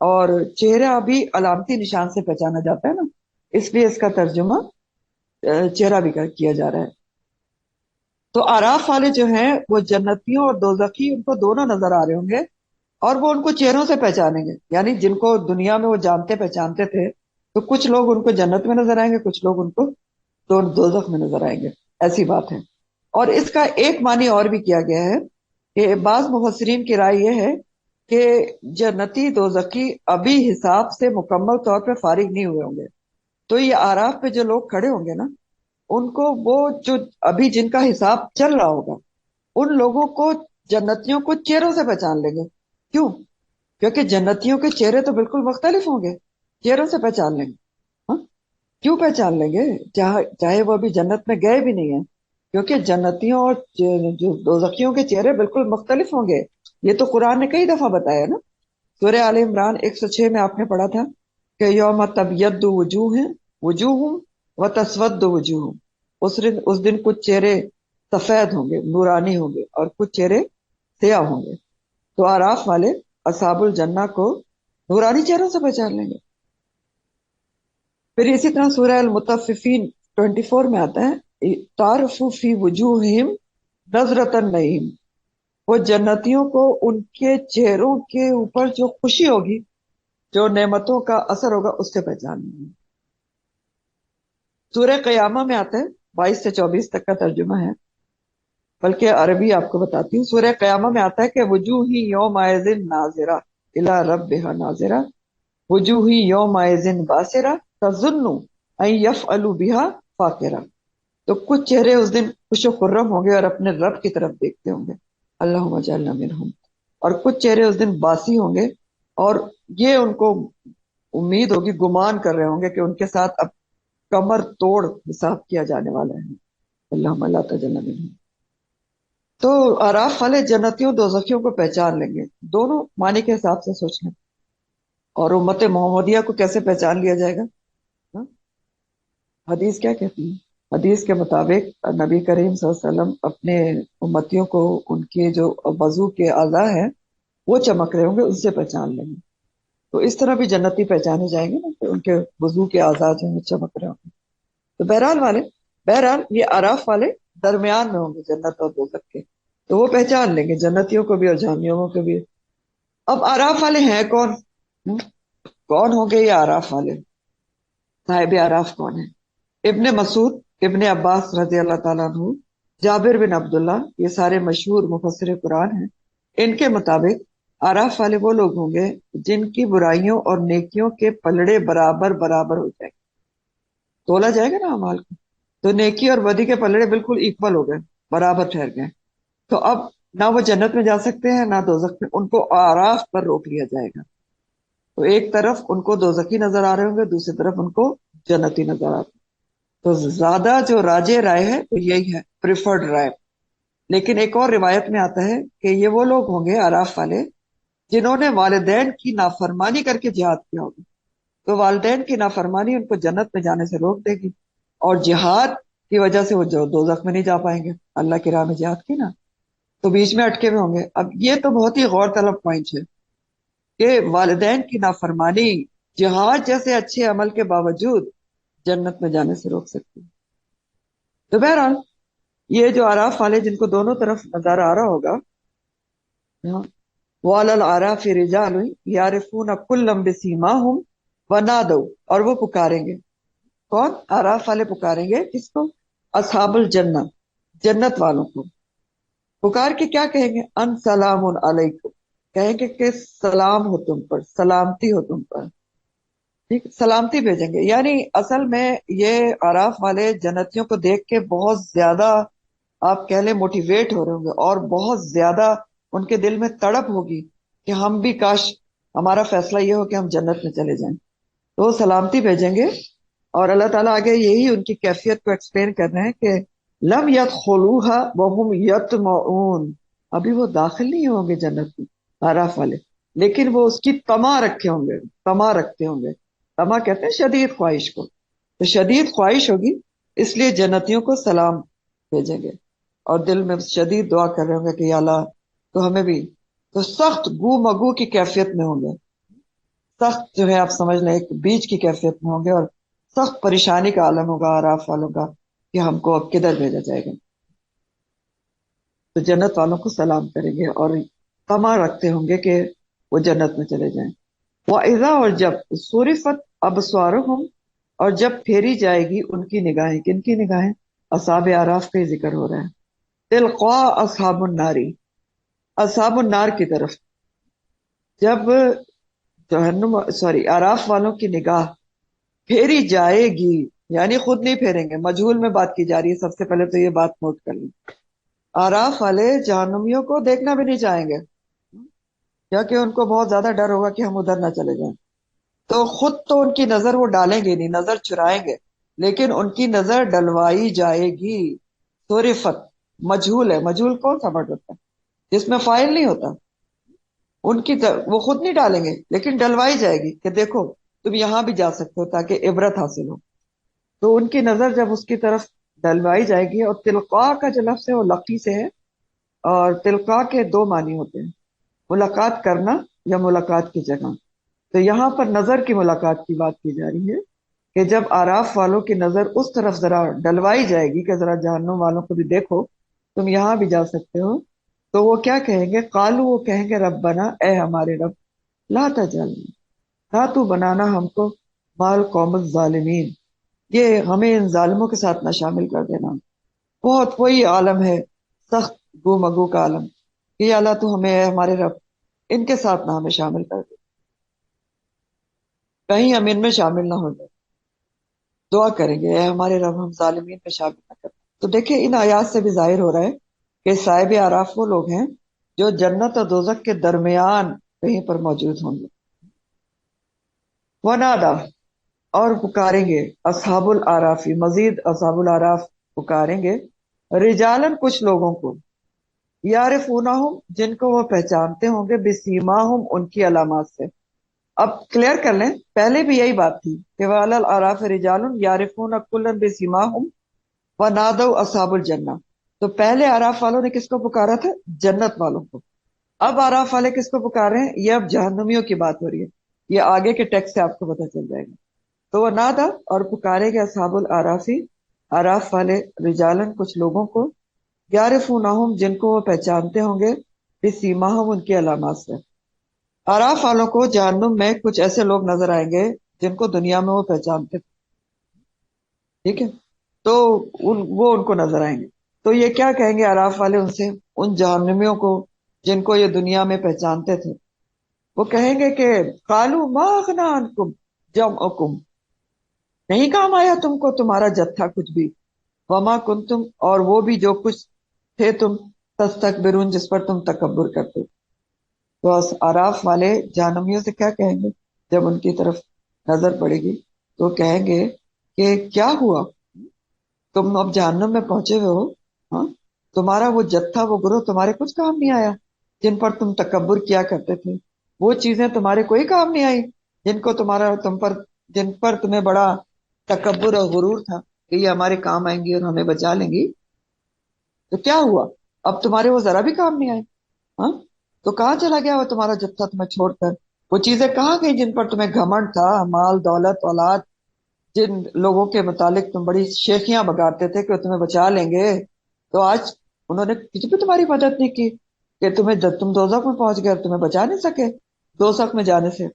اور چہرہ بھی علامتی نشان سے پہچانا جاتا ہے نا، اس لیے اس کا ترجمہ چہرہ بھی کیا جا رہا ہے۔ تو آراف والے جو ہیں وہ جنتیوں اور دوزخی، ان کو دونوں نظر آ رہے ہوں گے، اور وہ ان کو چہروں سے پہچانیں گے۔ یعنی جن کو دنیا میں وہ جانتے پہچانتے تھے، تو کچھ لوگ ان کو جنت میں نظر آئیں گے، کچھ لوگ ان کو دوزخ میں نظر آئیں گے، ایسی بات ہے۔ اور اس کا ایک معنی اور بھی کیا گیا ہے کہ بعض مفسرین کی رائے یہ ہے کہ جنتی دوزخی ابھی حساب سے مکمل طور پہ فارغ نہیں ہوئے ہوں گے، تو یہ آراف پہ جو لوگ کھڑے ہوں گے نا، ان کو وہ جو ابھی جن کا حساب چل رہا ہوگا، ان لوگوں کو जन्नतियों को चेहरों से पहचान लेंगे। क्यों? क्योंकि जन्नतियों के चेहरे तो बिल्कुल मुख्तलिफ होंगे, चेहरों से पहचान लेंगे। हाँ? क्यों पहचान लेंगे? चाहे वो अभी जन्नत में गए भी नहीं है, क्योंकि जन्नतियों और जो दोजखियों के चेहरे बिल्कुल मुख्तलिफ होंगे। ये तो कुरान ने कई दफा बताया ना। सूरह आल इमरान 106 में आपने पढ़ा था कि यौम तबयद्दु वजूह वजूह व तस्वद्दु वजूह। उस दिन कुछ चेहरे सफेद होंगे, नूरानी होंगे, और कुछ चेहरे सियाह होंगे। तो आराफ वाले असाबुल जन्ना को नूरानी चेहरों से पहचान लेंगे। फिर इसी तरह सूरह अल मुतफ्फिफीन 24 में आता है, तारफु फी वजूहिम नजरतन नईम। वो जन्नतियों को उनके चेहरों के ऊपर जो खुशी होगी, जो नेमतों का असर होगा, उससे पहचान लेंगे। सूरह क़यामा में आता है, 22 से 24 तक का तर्जुमा है, बल्कि अरबी आपको बताती हूँ। सूरह क़यामा में आता है कि वजूही यौमइज़िन नाज़िरा इला रब्बिहा नाज़िरा वजूही यौमइज़िन बासिरा तज़ुन्नु अन यफ़अलु बिहा फाकिरा। तो कुछ चेहरे उस दिन खुशो खुर्रम होंगे और अपने रब की तरफ देखते होंगे, अल्लाहुम्मा जअलना मिनहुम। और कुछ चेहरे उस दिन बासी होंगे, और ये उनको उम्मीद होगी, गुमान कर रहे होंगे कि उनके साथ अब कमर तोड़ हिसाब किया जाने वाला है। अल्लाहुम्मा ला तजल्ना मिनहुम। तो आराफ वाले जन्नतियों दोजखियों को पहचान लेंगे, दोनों मानी के हिसाब से सोच लें। और उम्मत मोहम्मदिया को कैसे पहचान लिया जाएगा? हाँ? हदीस क्या कहती है? हदीस के मुताबिक नबी करीम सल्लल्लाहु अलैहि वसल्लम अपने उम्मतियों को उनके जो वजू के आज़ा हैं वो चमक रहे होंगे, उनसे पहचान लेंगे। तो इस तरह भी जन्नती पहचाने जाएंगे ना, कि उनके वजू के आज़ा जो हैं वो चमक रहे होंगे। तो बहरहाल ये आराफ वाले दरमियान में होंगे जन्नत और दोजख के, तो वो पहचान लेंगे जन्नतियों को भी और जहन्नमियों को भी। अब आराफ वाले हैं कौन? हम्म? कौन होंगे ये आराफ वाले? साहिब आराफ कौन है? इब्ने मसूद, इब्ने अब्बास रजी अल्लाह ताला अन्हु, जाबिर बिन अब्दुल्ला, ये सारे मशहूर मुफस्सिर कुरान हैं। इनके मुताबिक आराफ वाले वो लोग होंगे जिनकी बुराइयों और नेकियों के पलड़े बराबर बराबर हो जाएंगे। तोला जाएगा ना अमाल को, तो नेकी और बदी के पलड़े बिल्कुल इक्वल हो गए, बराबर ठहर गए। तो अब ना वो जन्नत में जा सकते हैं ना दोजख में, उनको आराफ पर रोक लिया जाएगा। तो एक तरफ उनको दोजखी नजर आ रहे होंगे, दूसरी तरफ उनको जन्नती नजर आ रहे हैं। तो ज्यादा जो राजे राय है तो यही है, प्रिफर्ड राय। लेकिन एक और रिवायत में आता है कि ये वो लोग होंगे आराफ वाले जिन्होंने वालिदैन की नाफरमानी करके जिहाद किया होगा। तो वालिदैन की नाफरमानी उनको जन्नत में जाने से रोक देगी, और जिहाद की वजह से वो जो दोजख में नहीं जा पाएंगे। अल्लाह की राह में जिहाद की ना, तो बीच में अटके हुए होंगे। अब ये तो बहुत ही गौर तलब पॉइंट है कि वालिदैन की नाफरमानी जिहाद जैसे अच्छे अमल के बावजूद जन्नत में जाने से रोक सकती है। तो बहरहाल ये जो आराफ वाले जिनको दोनों तरफ नजारा आ रहा होगा, वालल आराफि रिजालुन यारिफून कुल्लम बिसीमाहुम वनादौ, और वो पुकारेंगे। कौन? आराफ वाले पुकारेंगे किसको? असहाबुल जन्नत, जन्नत वालों को। पुकार के क्या कहेंगे? अन सलामुन अलैकुम, कहेंगे कि सलाम हो तुम पर, सलामती हो तुम पर। ठीक, सलामती भेजेंगे। यानी असल में ये आराफ वाले जन्नतियों को देख के बहुत ज्यादा, आप कह लें, मोटिवेट हो रहे होंगे, और बहुत ज्यादा उनके दिल में तड़प होगी कि हम भी, काश हमारा फैसला ये हो कि हम जन्नत में चले जाएं। तो वो सलामती भेजेंगे। और अल्लाह ताला आगे यही उनकी कैफियत को एक्सप्लेन कर रहे हैं कि लम यदखुलूहा वहुम यतमऊन, अभी वो दाखिल नहीं होंगे जन्नत में आराफ वाले, लेकिन वो उसकी तमा रखे होंगे, तमा रखते होंगे। तमा कहते हैं शदीद ख्वाहिश को। तो शदीद ख्वाहिश होगी, इसलिए जन्नतियों को सलाम भेजेंगे, और दिल में शदीद दुआ कर रहे होंगे कि या अल्लाह तो हमें भी। तो सख्त गू मगू की कैफियत में होंगे, सख्त जो है आप समझ लें एक बीच की कैफियत में होंगे, और सख्त परेशानी का आलम होगा आराफ वालों का कि हमको अब किधर भेजा जाएगा। तो जन्नत वालों को सलाम करेंगे और तमा रखते होंगे कि वो जन्नत में चले जाएं। वाइजा, और जब सुरिफत अबसारुहुम, और जब फेरी जाएगी उनकी निगाहें। किनकी निगाहें? असहाब आराफ का ही जिक्र हो रहा है। तिलक़ा असहाबुन नारी, असहाबुन नार की तरफ। जब जहन्नुम, सॉरी, आराफ वालों की निगाह फेरी जाएगी, यानी खुद नहीं फेरेंगे, मजहूल में बात की जा रही है, सबसे पहले तो ये बात नोट कर लें। आराफ वाले जहन्नुमियों को देखना भी नहीं चाहेंगे, क्योंकि उनको बहुत ज्यादा डर होगा कि हम उधर ना चले जाएं। तो खुद तो उनकी नजर वो डालेंगे नहीं, नजर चुराएंगे, लेकिन उनकी नजर डलवाई जाएगी। सुरिफत, मजहूल है, मजहूल कौन सा वर्ड होता है जिसमें फाइल नहीं होता। वो खुद नहीं डालेंगे, लेकिन डलवाई जाएगी कि देखो तुम यहां भी जा सकते हो ताकि इबरत हासिल हो। तो उनकी नजर जब उसकी तरफ डलवाई जाएगी, और तिलका का जो लफ्ज है वो लकी से है, और तिलका के दो मानी होते हैं, मुलाकात करना या मुलाकात की जगह। तो यहाँ पर नजर की मुलाकात की बात की जा रही है कि जब आराफ वालों की नजर उस तरफ जरा डलवाई जाएगी कि जरा जहन्नुम वालों को भी देखो, तुम यहां भी जा सकते हो, तो वो क्या कहेंगे, कालू, वो कहेंगे रब्बना, ए हमारे रब, ला तजलना, ना तू बनाना हमको माल कौम जालिमीन, ये हमें इन जालिमों के साथ ना शामिल कर देना। बहुत वही आलम है, सख्त गुमगू का आलम, कि या अल्लाह तू हमें, ए हमारे रब, इनके साथ ना हमें शामिल कर दे, कहीं हम इनमें शामिल ना हो जाए। दुआ करेंगे, ए हमारे रब, हम जालिमीन में शामिल ना कर। तो देखिए इन आयात से भी जाहिर हो रहा है कि साहिब आराफ वो लोग हैं जो जन्नत और दोजख के दरमियान कहीं पर मौजूद होंगे। वनादा, और पुकारेंगे, असहाबुल आराफी, मजीद असहाबुल आराफ पुकारेंगे, रिजालन, कुछ लोगों को, यारिफूनहुम, जिनको वो पहचानते होंगे, बिसीमाहुम, उनकी अलामात से। अब क्लियर कर लें, पहले भी यही बात थी कि वालल आराफ रिजालुन यारिफून कुल्लन बिसीमाहुम व नादौ असहाबुल जन्नह। तो पहले आराफ वालों ने किसको पुकारा था? जन्नत वालों को। अब आराफ वाले किसको पुकार रहे हैं? ये अब जहन्नुमियों की बात हो रही है, ये आगे के टेक्स्ट से आपको पता चल जाएगा। तो वो नादा, और पुकारेगा असहाबुल आराफी, आराफ वाले, रिजालन, कुछ लोगों को, यारिफूनहुम, जिनको वो पहचानते होंगे, बिसीमाहुम, उनकी अलामात से। आराफ वालों को जहन्नुम में कुछ ऐसे लोग नजर आएंगे जिनको दुनिया में वो पहचानते थे, ठीक है? तो वो उनको नजर आएंगे। तो ये क्या कहेंगे आराफ वाले उनसे, उन जहन्नुमियों को जिनको ये दुनिया में पहचानते थे? वो कहेंगे कि कालू मा अगना अन्कुम जमअकुम, नहीं काम आया तुमको तुम्हारा जत्था कुछ भी, वमा कुंतुम, और वो भी जो कुछ थे तुम, तस्तकबिरून, जिस पर तुम तकब्बुर करते। तो आराफ वाले जहन्नुमियों से क्या कहेंगे जब उनकी तरफ नजर पड़ेगी? तो कहेंगे कि क्या हुआ, तुम अब जहन्नुम में पहुंचे हुए हो, हाँ? तुम्हारा वो जत्था, वो ग्रोह तुम्हारे कुछ काम नहीं आया, जिन पर तुम तकब्बुर किया करते थे। वो चीजें तुम्हारे कोई काम नहीं आई, जिनको तुम्हारा तुम पर जिन पर तुम्हें बड़ा तकब्बुर और गुरूर था कि ये हमारे काम आएंगी और हमें बचा लेंगी। तो क्या हुआ, अब तुम्हारे वो जरा भी काम नहीं आए, हाँ? तो कहाँ चला गया वो तुम्हारा जत्था तुम्हें छोड़कर? वो चीजें कहाँ गई जिन पर तुम्हें घमंड था, माल दौलत औलाद, जिन लोगों के मुतालिक तुम बड़ी शेखियां बगाते थे कि तुम्हें बचा लेंगे? तो आज उन्होंने कुछ भी तुम्हारी मदद नहीं की कि तुम दोजख में पहुंच गए और तुम्हें बचा नहीं सके दोजख में जाने से।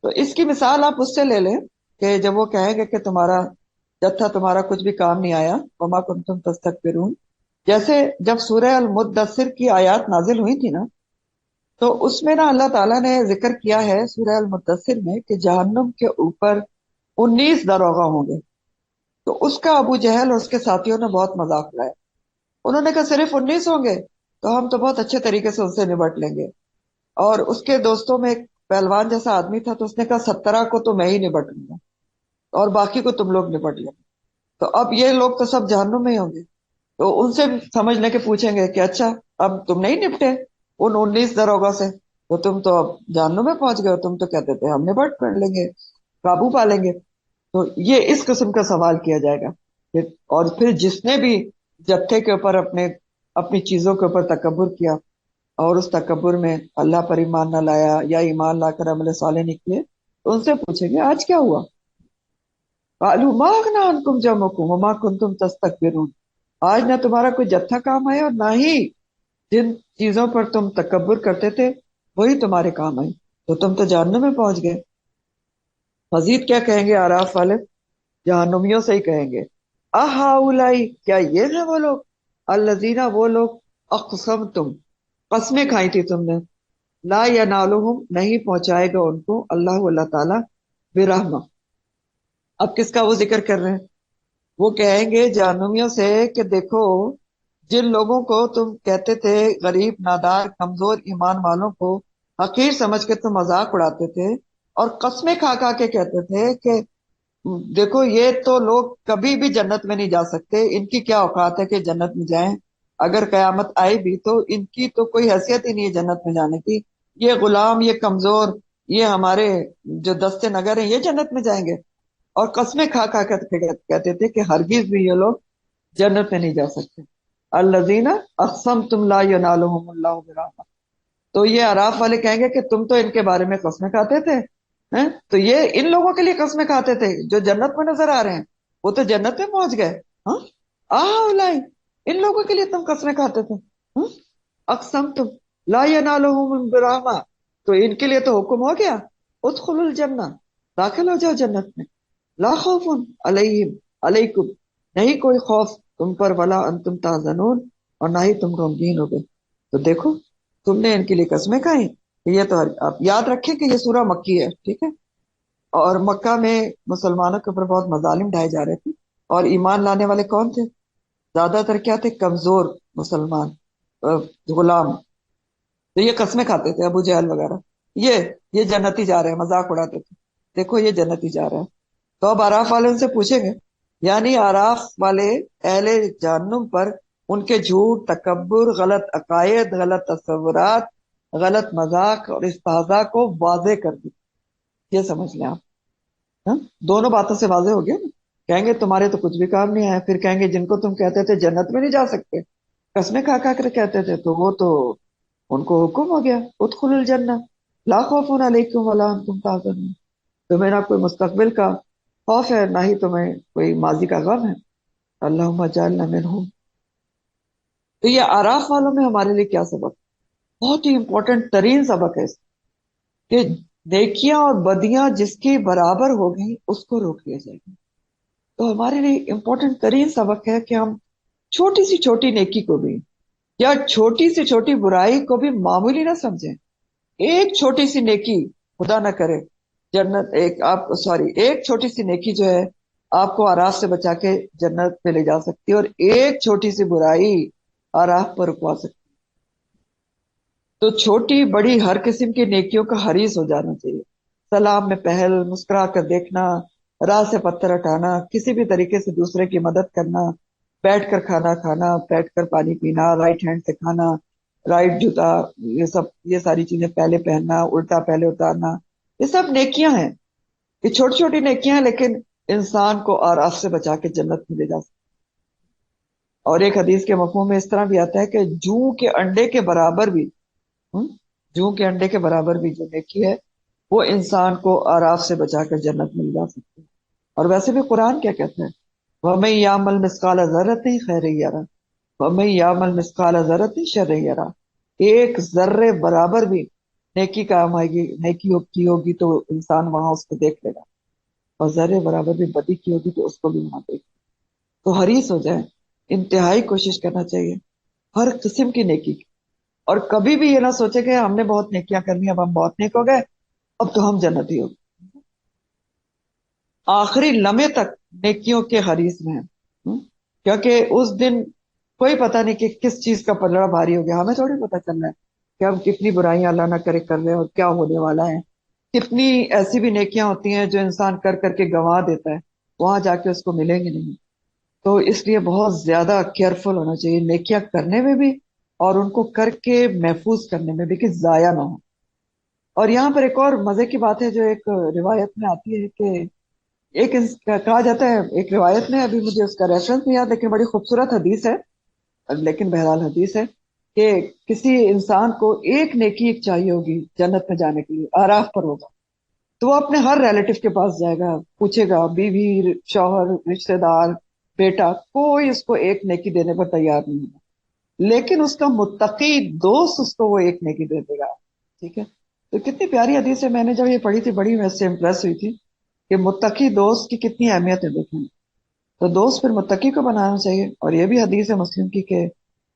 तो इसकी मिसाल आप उससे ले लें कि जब वो कहेंगे कि तुम्हारा जत्था तुम्हारा कुछ भी काम नहीं आया, वमा कुंतुम तस्तकबिरून, जैसे जब सूरह अल मुद्दस्सिर की आयत नाजिल हुई थी ना, तो उसमें ना अल्लाह ताला ने जिक्र किया है सूरह अल मुद्दस्सिर में कि जहन्नुम के ऊपर 19 दरोगा होंगे। तो उसका अबू जहल और उसके साथियों ने बहुत मजाक उड़ाया। उन्होंने कहा सिर्फ 19 होंगे तो हम तो बहुत अच्छे तरीके से उनसे निपट लेंगे। और उसके दोस्तों में एक पहलवान जैसा आदमी था, तो उसने कहा 17 को तो मैं ही निपट लूंगा और बाकी को तुम लोग निपट लेना। तो अब ये लोग तो सब जहन्नुम में ही होंगे। तो उनसे समझ लेके पूछेंगे कि अच्छा, अब तुम नहीं निपटे उन 19 दरोगा से, तो तुम तो अब जहन्नुम में पहुंच गए हो, तुम तो कहते थे हम निपट कर लेंगे, काबू पा लेंगे। तो ये इस किस्म का सवाल किया जाएगा और फिर जिसने भी जत्थे के ऊपर अपने अपनी चीजों के ऊपर तकब्बुर किया और उस तकब्बुर में अल्लाह पर ईमान न लाया या ईमान लाकर अमल साले नहीं किए, तो उनसे पूछेंगे आज क्या हुआ? कालू मा अगना अन्कुम जमअकुम वमा कुंतुम तस्तकबिरून, आज ना तुम्हारा कोई जत्था काम आया और ना ही जिन चीजों पर तुम तकब्बुर करते थे वही तुम्हारे काम आई, तो तुम तो जहन्नुम में पहुंच गए। मजीद क्या कहेंगे आराफ वाले? जहन्नुमियों से ही कहेंगे, अहाउलाई, क्या ये है वो लोग, अल्लजीना, वो लोग, अक़सम तुम, कसमें खाई थी तुमने, ला यनालुहुम, नहीं पहुंचाएगा उनको, अल्लाह, अल्लाह ताला, बिरहमा। अब किसका वो जिक्र कर रहे हैं? वो कहेंगे जहन्नुमियों से कि देखो, जिन लोगों को तुम कहते थे गरीब, नादार, कमजोर ईमान वालों को हकीर समझ के तुम मजाक उड़ाते थे और कस्में खा खा के कहते थे कि देखो ये तो लोग कभी भी जन्नत में नहीं जा सकते, इनकी क्या औकात है कि जन्नत में जाएं, अगर कयामत आए भी तो इनकी तो कोई हैसियत ही नहीं है जन्नत में जाने की, ये गुलाम, ये कमजोर, ये हमारे जो दस्ते नगर हैं ये जन्नत में जाएंगे। और कस्में खा खा कर कहते थे कि हरगिज भी ये लोग जन्नत में नहीं जा सकते। अल्लज़ीना अक़समतुम ला यनालुहुमुल्लाहु बिरहमह। तो ये अराफ वाले कहेंगे कि तुम तो इनके बारे में कस्में खाते थे, हैं? तो ये इन लोगों के लिए कस्में खाते थे जो जन्नत में नजर आ रहे हैं, वो तो जन्नत में पहुंच गए। हाँ, आउलाई, इन लोगों के लिए तुम कस्में खाते थे। हाँ? अक़सम तुम ला यनालुहुमुल बिरहमा, तो इनके लिए तो हुक्म हो गया, उदखुलुल जन्ना, दाखिल हो जाओ जन्नत में, ला खौफुन अलैहिम अलैकुम, नहीं कोई खौफ तुम पर, वला अंतुम ताज़नून, और ना ही तुम गमगीन हो गए। तो देखो, तुमने इनके लिए कस्में खाई। ये तो आप याद रखें कि ये सूरह मक्की है, ठीक है। और मक्का में मुसलमानों के ऊपर बहुत मजालिम ढाए जा रहे थे, और ईमान लाने वाले कौन थे? ज्यादातर क्या थे? कमजोर मुसलमान, अ, गुलाम। तो ये कस्में खाते थे, अबू जहल वगैरह, ये ये जन्नती जा रहे हैं, मजाक उड़ाते थे, देखो ये जन्नती जा रहे हैं। तो अब आराफ वाले उनसे पूछेंगे, यानी आराफ वाले अहले जहन्नुम पर उनके झूठ, तकब्बुर, गलत अकायद, गलत तस्वुरात, गलत मजाक और इस्तेहज़ा को वाज़ेह कर दी। ये समझ लें आप। हाँ? दोनों बातों से वाज़ेह हो गया ना। कहेंगे तुम्हारे तो कुछ भी काम नहीं आया, फिर कहेंगे जिनको तुम कहते थे जन्नत में नहीं जा सकते, कसमें खा खा कर कहते थे, तो वो तो उनको हुक्म हो गया, उदखुलुल जन्नह ला खौफुन अलैकुम वला अंतुम ताज़नून। तुम्हें ना कोई मुस्तकबिल का खौफ है, ना ही तुम्हें कोई माजी का गम है। अल्लाहुम्मा जअलना मिनहुम। तो ये आराफ वालों में हमारे लिए क्या सबक? बहुत ही इंपॉर्टेंट तरीन सबक है कि नेकियां और बदियां जिसके बराबर हो गई उसको रोक लिया जाएगा। तो हमारे लिए इंपॉर्टेंट तरीन सबक है कि हम छोटी सी छोटी नेकी को भी या छोटी सी छोटी बुराई को भी मामूली ना समझें। एक छोटी सी नेकी, खुदा ना करे, जन्नत एक आप सॉरी एक छोटी सी नेकी जो है आपको आराफ से बचा के जन्नत में ले जा सकती है, और एक छोटी सी बुराई आराफ पर रुकवा सकती है। तो छोटी बड़ी हर किस्म की नेकियों का हरीस हो जाना चाहिए। सलाम में पहल, मुस्कुरा कर देखना, राह से पत्थर हटाना, किसी भी तरीके से दूसरे की मदद करना, बैठ कर खाना खाना, बैठ कर पानी पीना, राइट हैंड से खाना, राइट जूता, ये सब, ये सारी चीजें पहले पहनना, उल्टा पहले उतारना, ये सब नेकियां हैं। ये छोटी छोटी नेकियां हैं, लेकिन इंसान को आराफ से बचा के जन्नत में ले जा सकती। और एक हदीस के मफहूम में इस तरह भी आता है कि जूं के अंडे के बराबर भी, हम्म, जूं के अंडे के बराबर भी जो नेकी है वो इंसान को आराफ से बचाकर जन्नत में ले जा सकती है। और वैसे भी कुरान क्या कहता है? वमन यामल मिस्काल ज़र्रतिन खैरन यरा, वमन यामल मिस्काल ज़र्रतिन शर्रन यरा। एक जर्रे बराबर भी नेकी काम आएगी, नेकी की होगी तो इंसान वहां उसको देख लेगा, और जर्रे बराबर भी बदी की होगी तो उसको भी वहां देख। तो हरीस हो जाए, इंतहाई कोशिश करना चाहिए हर किस्म की नेकी की। और कभी भी ये ना सोचे कि हमने बहुत नेकियां कर ली, अब हम बहुत नेक हो गए, अब तो हम जन्नती हो गए। आखिरी लम्हे तक नेकियों के हरीस में है। क्योंकि उस दिन कोई पता नहीं कि किस चीज का पलड़ा भारी हो गया, हमें थोड़ी पता चल रहा है कि हम कितनी बुराइयां अल्लाह ना करे कर रहे हैं और क्या होने वाला है। कितनी ऐसी भी नेकियां होती हैं जो इंसान कर करके गंवा देता है, वहां जाके उसको मिलेंगी नहीं। तो इसलिए बहुत ज्यादा केयरफुल होना चाहिए नेकियां करने में भी, और उनको करके महफूज करने में भी कि जाया ना हो। और यहाँ पर एक और मजे की बात है जो एक रिवायत में आती है कि कहा जाता है, एक रिवायत में, अभी मुझे उसका रेफरेंस नहीं याद, लेकिन बड़ी खूबसूरत हदीस है, लेकिन बहरहाल हदीस है कि किसी इंसान को एक नेकी एक चाहिए होगी जन्नत में जाने के लिए, आराफ पर होगा, तो वो अपने हर रिलेटिव के पास जाएगा, पूछेगा, बीवी, शौहर, रिश्तेदार, बेटा, कोई उसको एक नेकी देने पर तैयार नहीं है, लेकिन उसका मुत्तकी दोस्त उसको वो एक नेकी दे देगा। ठीक है। तो कितनी प्यारी हदीस है, मैंने जब ये पढ़ी थी बड़ी वैसे इम्प्रेस हुई थी कि मुत्तकी दोस्त की कितनी अहमियत है, देखें। तो दोस्त फिर मुत्तकी को बनाना चाहिए, और ये भी हदीस है मुस्लिम की कि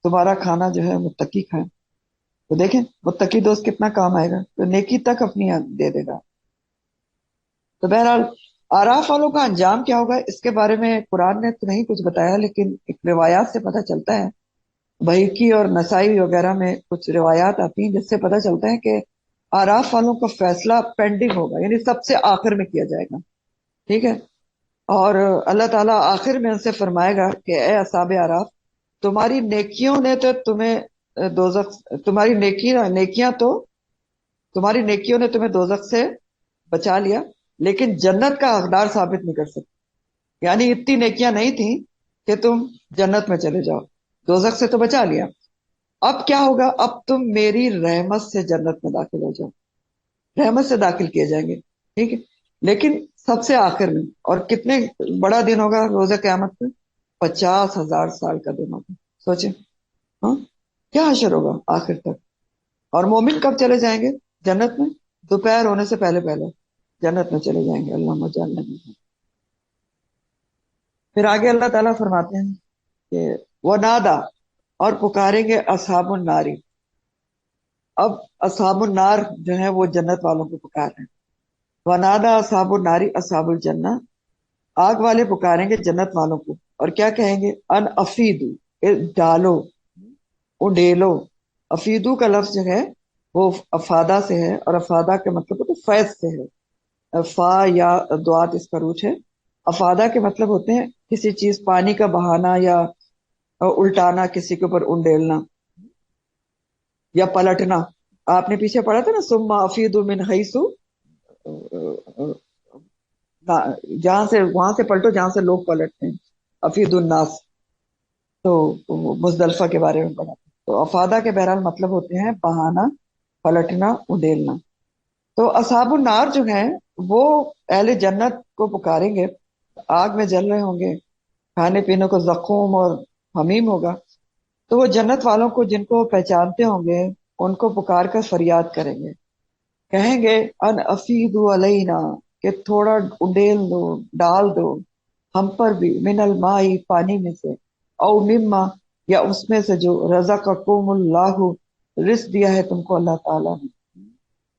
तुम्हारा खाना जो है मुत्तकी खाए। तो देखें मुत्तकी दोस्त कितना काम आएगा, तो नेकी तक अपनी दे देगा। तो बहरहाल आराफ वालों का अंजाम क्या होगा इसके बारे में कुरान ने तो नहीं कुछ बताया, लेकिन एक रिवायात से पता चलता है बहकी और नसाई वगैरह में कुछ रिवायात आती हैं जिससे पता चलता है कि आराफ वालों का फैसला पेंडिंग होगा, यानी सबसे आखिर में किया जाएगा। ठीक है। और अल्लाह ताला आखिर में उनसे फरमाएगा कि ए असाब आराफ, तुम्हारी नेकियों ने तो तुम्हें दोजख, तुम्हारी नेकियां तो तुम्हारी नेकियों ने तुम्हें दोजख से बचा लिया, लेकिन जन्नत का हकदार साबित नहीं कर सकती। यानी इतनी नेकियां नहीं थी कि तुम जन्नत में चले जाओ, दोजख से तो बचा लिया। अब क्या होगा, अब तुम मेरी रहमत से जन्नत में दाखिल हो जाओ, रहमत से दाखिल किए जाएंगे। ठीक है। लेकिन सबसे आखिर में, और कितने बड़ा दिन होगा रोजे क़यामत में, 50,000 साल का दिन होगा। सोचे, हाँ, क्या हशर होगा आखिर तक। और मोमिन कब चले जाएंगे जन्नत में? दोपहर होने से पहले पहले जन्नत में चले जाएंगे। अल्लाह मजालना मिनहुम। फिर आगे अल्लाह ताला फरमाते हैं कि वो नादा, और पुकारेंगे असहाबुन नारी। अब असहाबुन नार जो है वो जन्नत वालों को पुकार रहे हैं। वनादा असहाबुन नारी असहाबुल जन्ना, आग वाले पुकारेंगे जन्नत वालों को और क्या कहेंगे, अन अफीदू, डालो, उडेलो। अफीदू का लफ्ज जो है वो अफादा से है, और अफादा के मतलब तो फैज से है। फा या दुआत इसका रूट है। अफादा के मतलब होते हैं किसी चीज, पानी का बहाना या उल्टाना, किसी के ऊपर उंडेलना या पलटना। आपने पीछे पढ़ा था ना, सुम्मा अफीदु मिन हैसु, जहां से वहां से पलटो जहां से लोग पलटते हैं, अफीदुन नास। तो मुजदलफा के बारे में पढ़ा। तो अफादा के बहरहाल मतलब होते हैं बहाना, पलटना, उडेलना। तो असहाबुन नार जो है वो अहले जन्नत को पुकारेंगे, आग में जल रहे होंगे, खाने पीने को जख़ूम और हमीम होगा। तो वो जन्नत वालों को जिनको वो पहचानते होंगे उनको पुकार कर फरियाद करेंगे, कहेंगे अन अफीदु अलैना, कि थोड़ा उडेल दो, डाल दो हम पर भी, मिनल माई, पानी में से, औ मिम्मा, या उसमें से जो रज़क़कुमुल्लाहु, रिस्क दिया है तुमको अल्लाह ताला ने।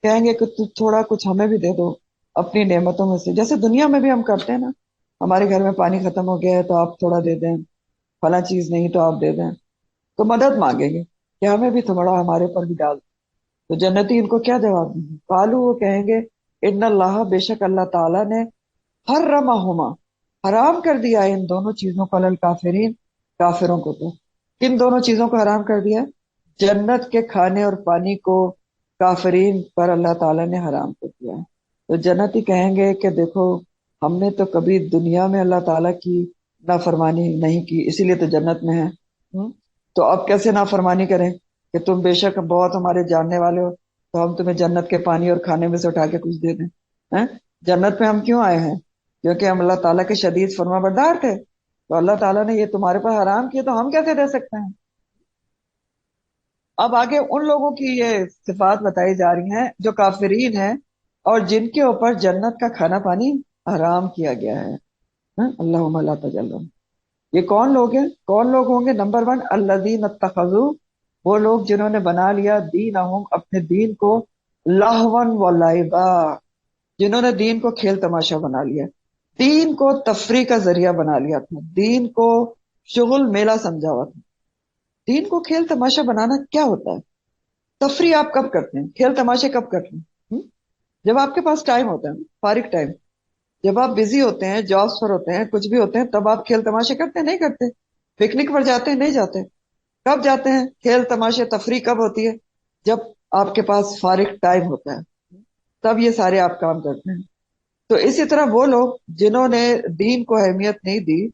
कहेंगे कि तू थोड़ा कुछ हमें भी दे दो अपनी नेमतों में से, जैसे दुनिया में भी हम करते हैं ना, हमारे घर में पानी खत्म हो गया है तो आप थोड़ा दे दें, फला चीज नहीं तो आप दे दें। तो मदद मांगेंगे कि हमें भी थोड़ा हमारे ऊपर भी डाल। तो जन्नती इनको क्या जवाब देंगे, कालू, वो कहेंगे, इन्नल्लाह, बेशक अल्लाह ताला ने, हर्रमहुमा, हराम कर दिया है इन दोनों चीजों को, अलल काफिरीन, काफिरों को। तो किन दोनों चीजों को हराम कर दिया है? जन्नत के खाने और पानी को काफिरीन पर अल्लाह ताला ने हराम कर दिया है। तो जन्नती कहेंगे कि देखो, हमने तो कभी दुनिया में अल्लाह ताला की नाफरमानी नहीं की, इसीलिए तो जन्नत में है। तो अब कैसे नाफरमानी करें कि तुम बेशक बहुत हमारे जानने वाले हो, तो हम तुम्हें जन्नत के पानी और खाने में से उठा के कुछ दे दें? हैं? जन्नत में हम क्यों आए हैं? क्योंकि हम अल्लाह ताला के शदीद फरमाबरदार थे। तो अल्लाह ताला ने ये तुम्हारे पर हराम किया, तो हम कैसे दे सकते हैं? अब आगे उन लोगों की ये सिफात बताई जा रही हैं जो काफिरीन हैं और जिनके ऊपर जन्नत का खाना पानी हराम किया गया है। अल्लाहुम्मा ला तजल्लम। ये कौन लोग हैं? कौन लोग होंगे? नंबर वन, अल्लज़ीन इत्तखज़ू, वो लोग जिन्होंने बना लिया दीनहुम, अपने दीन को, लहवन व लाइबा, जिन्होंने दीन को खेल तमाशा बना लिया, दीन को तफरी का जरिया बना लिया था, दीन को शुगुल मेला समझा हुआ था। दीन को खेल तमाशा बनाना क्या होता है? तफरी आप कब करते हैं, खेल तमाशे कब करते हैं? जब आपके पास टाइम होता है, फारिग टाइम, जब आप बिजी होते हैं, जॉब्स पर होते हैं, कुछ भी होते हैं, तब आप खेल तमाशे करते हैं? नहीं करते। पिकनिक पर जाते हैं? नहीं जाते। कब जाते हैं खेल तमाशे तफरी? कब होती है? जब आपके पास फारिग टाइम होता है, तब ये सारे आप काम करते हैं। तो इसी तरह वो लोग जिन्होंने दीन को अहमियत नहीं दी,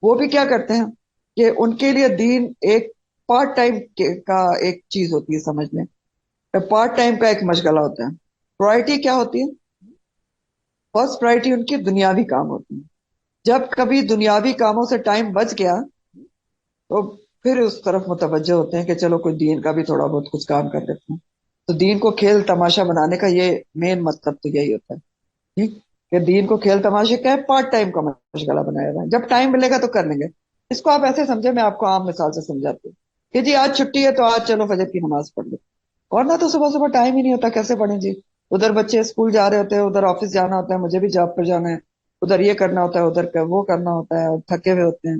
वो भी क्या करते हैं कि उनके लिए दीन एक पार्ट टाइम का एक चीज होती है, समझ लें, पार्ट टाइम का एक मशगला होता है। प्रायोरिटी क्या होती है? फर्स्ट प्रायोरिटी उनकी दुनियावी काम होती है। जब कभी दुनियावी कामों से टाइम बच गया तो फिर उस तरफ मुतवज्जह होते हैं कि चलो कोई दीन का भी थोड़ा बहुत कुछ काम कर लेते हैं। तो दीन को खेल तमाशा बनाने का ये मेन मतलब तो यही होता है। ठीक, कि दीन को खेल तमाशे का है, पार्ट टाइम का मशगला बनाया हुआ है, जब टाइम मिलेगा तो कर लेंगे। इसको आप ऐसे समझे, मैं आपको आम मिसाल से समझाती हूँ कि जी आज छुट्टी है तो आज चलो फजर की नमाज पढ़ लो। और ना तो सुबह सुबह टाइम ही नहीं होता, कैसे पढ़ें जी? उधर बच्चे स्कूल जा रहे होते हैं, उधर ऑफिस जाना होता है, मुझे भी जॉब पर जाना है, उधर ये करना होता है, उधर वो करना होता है, और थके हुए होते हैं।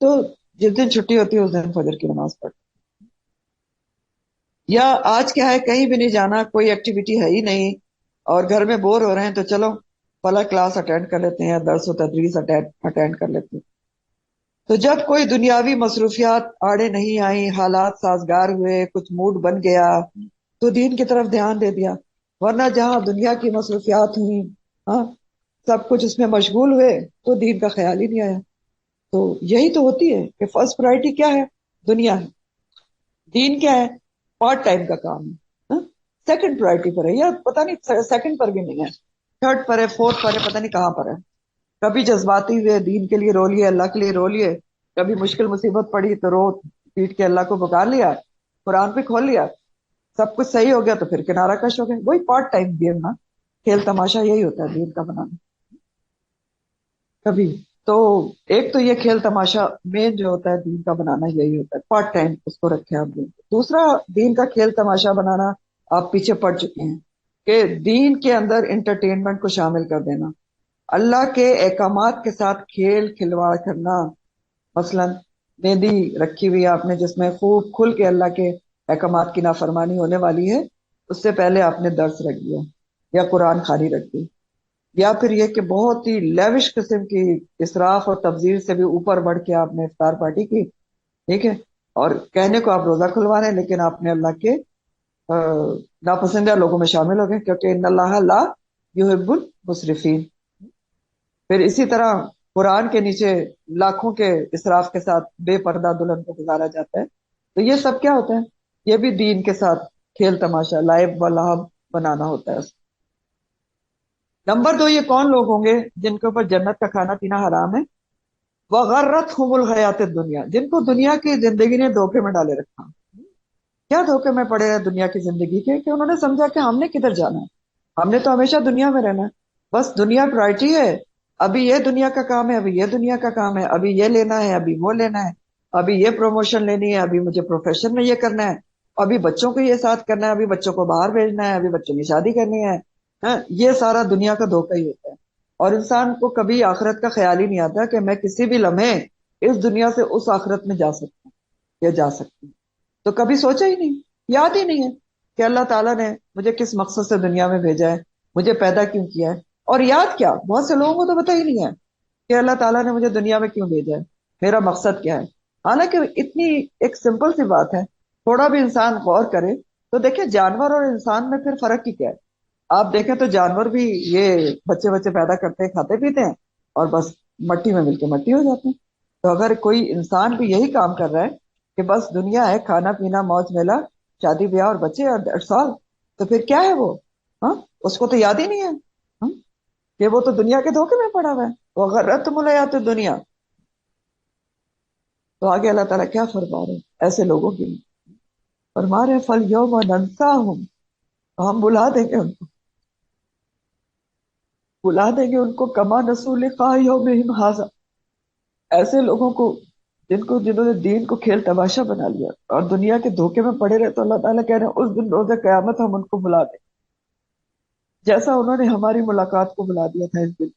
तो जिस दिन छुट्टी होती है उस दिन फजर की नमाज पढ़। یا آج کیا ہے کہیں بھی نہیں جانا، کوئی ایکٹیویٹی ہے ہی نہیں اور گھر میں بور ہو رہے ہیں تو چلو فلاں کلاس اٹینڈ کر لیتے ہیں، درس و تدریس اٹینڈ کر لیتے ہیں۔ تو جب کوئی دنیاوی مصروفیات آڑے نہیں آئی، حالات سازگار ہوئے، کچھ موڈ بن گیا تو دین کی طرف دھیان دے دیا، ورنہ جہاں دنیا کی مصروفیات ہوئی، ہاں سب کچھ اس میں مشغول ہوئے تو دین کا خیال ہی نہیں آیا۔ تو یہی تو ہوتی ہے کہ فرسٹ پرائرٹی کیا ہے؟ دنیا ہے، دین کیا ہے؟ پارٹ ٹائم کا کام ہے، سیکنڈ پرائرٹی پر ہے، یا پتہ نہیں سیکنڈ پر بھی نہیں ہے، تھرڈ پر ہے، فورتھ پر ہے، پتہ نہیں کہاں پر ہے۔ کبھی جذباتی ہوئے دین کے لیے رو لیے، اللہ کے لیے رو لیے، کبھی مشکل مصیبت پڑی تو رو پیٹ کے اللہ کو پکار لیا، قرآن پہ کھول لیا، سب کچھ صحیح ہو گیا تو پھر کنارہ کش ہو گئے۔ وہی پارٹ ٹائم گیم نا، کھیل تماشا یہی ہوتا ہے دین کا بنانا کبھی۔ تو ایک تو یہ کھیل تماشا مین جو ہوتا ہے دین کا بنانا یہی ہوتا ہے، پارٹ ٹائم اس کو رکھے آپ دین کو۔ دوسرا دین کا کھیل تماشا بنانا آپ پیچھے پڑ چکے ہیں کہ دین کے اندر انٹرٹینمنٹ کو شامل کر دینا، اللہ کے احکامات کے ساتھ کھیل کھلواڑ کرنا۔ مثلا مہندی رکھی ہوئی آپ نے جس میں خوب کھل کے اللہ کے احکامات کی نافرمانی ہونے والی ہے، اس سے پہلے آپ نے درس رکھ دیا یا قرآن خانی رکھ دی، یا پھر یہ کہ بہت ہی لیوش قسم کی اسراف اور تبذیر سے بھی اوپر بڑھ کے آپ نے افطار پارٹی کی، ٹھیک ہے، اور کہنے کو آپ روزہ کھلوا رہے ہیں لیکن آپ نے اللہ کے ناپسندیدہ لوگوں میں شامل ہو گئے، کیونکہ ان اللہ لا یحب المسرفین۔ پھر اسی طرح قرآن کے نیچے لاکھوں کے اسراف کے ساتھ بے پردہ دلہن کو گزارا جاتا ہے۔ تو یہ سب کیا ہوتا ہے؟ یہ بھی دین کے ساتھ کھیل تماشا، لائب و لہب بنانا ہوتا ہے۔ نمبر 2، یہ کون لوگ ہوں گے جن کے اوپر جنت کا کھانا پینا حرام ہے؟ وغرتہم الحیات الدنیا، جن کو دنیا کی زندگی نے دھوکے میں ڈالے رکھا۔ کیا دھوکے میں پڑے ہیں دنیا کی زندگی کے؟ کہ انہوں نے سمجھا کہ ہم نے کدھر جانا ہے، ہم نے تو ہمیشہ دنیا میں رہنا ہے، بس دنیا پرائرٹی ہے، ابھی یہ دنیا کا کام ہے، ابھی یہ دنیا کا کام ہے، ابھی یہ لینا ہے، ابھی وہ لینا ہے، ابھی یہ پروموشن لینی ہے، ابھی مجھے پروفیشن میں یہ کرنا ہے، ابھی بچوں کو یہ ساتھ کرنا ہے، ابھی بچوں کو باہر بھیجنا ہے، ابھی بچوں کی شادی کرنی ہے۔ ہاں، یہ سارا دنیا کا دھوکہ ہی ہوتا ہے، اور انسان کو کبھی آخرت کا خیال ہی نہیں آتا کہ میں کسی بھی لمحے اس دنیا سے اس آخرت میں جا سکتا ہوں یا جا سکتی ہوں۔ تو کبھی سوچا ہی نہیں، یاد ہی نہیں ہے کہ اللہ تعالیٰ نے مجھے کس مقصد سے دنیا میں بھیجا ہے، مجھے پیدا کیوں کیا ہے، اور یاد کیا بہت سے لوگوں کو تو پتہ ہی نہیں ہے کہ اللہ تعالیٰ نے مجھے دنیا میں کیوں بھیجا ہے، میرا مقصد کیا ہے۔ حالانکہ اتنی ایک سمپل سی بات ہے، تھوڑا بھی انسان غور کرے تو دیکھیں جانور اور انسان میں پھر فرق ہی کیا ہے۔ آپ دیکھیں تو جانور بھی یہ بچے بچے پیدا کرتے ہیں، کھاتے پیتے ہیں، اور بس مٹی میں مل کے مٹی ہو جاتے ہیں۔ تو اگر کوئی انسان بھی یہی کام کر رہا ہے کہ بس دنیا ہے، کھانا پینا موج میلہ، شادی بیاہ اور بچے اور دیٹس آل، تو پھر کیا ہے وہ؟ ہاں، اس کو تو یاد ہی نہیں ہے ہاں کہ وہ تو دنیا کے دھوکے میں پڑا ہوا ہے، وہ غرتہم الحیات الدنیا۔ تو آگے اللہ تعالیٰ کیا فرما رہے ہیں ایسے لوگوں کے لیے؟ فرما رہے ہیں فَالْيَوْمَ نَنْسَاهُمْ، ہم بلا دیں گے ان کو، بلا دیں گے ان کو کما نسوا لقاء یومہم ھذا، ایسے لوگوں کو جنہوں نے دین کو کھیل تماشا بنا لیا اور دنیا کے دھوکے میں پڑے رہے، تو اللہ تعالیٰ کہہ رہے ہیں اس دن روز قیامت ہم ان کو بلا دیں جیسا انہوں نے ہماری ملاقات کو بلا دیا تھا اس دن۔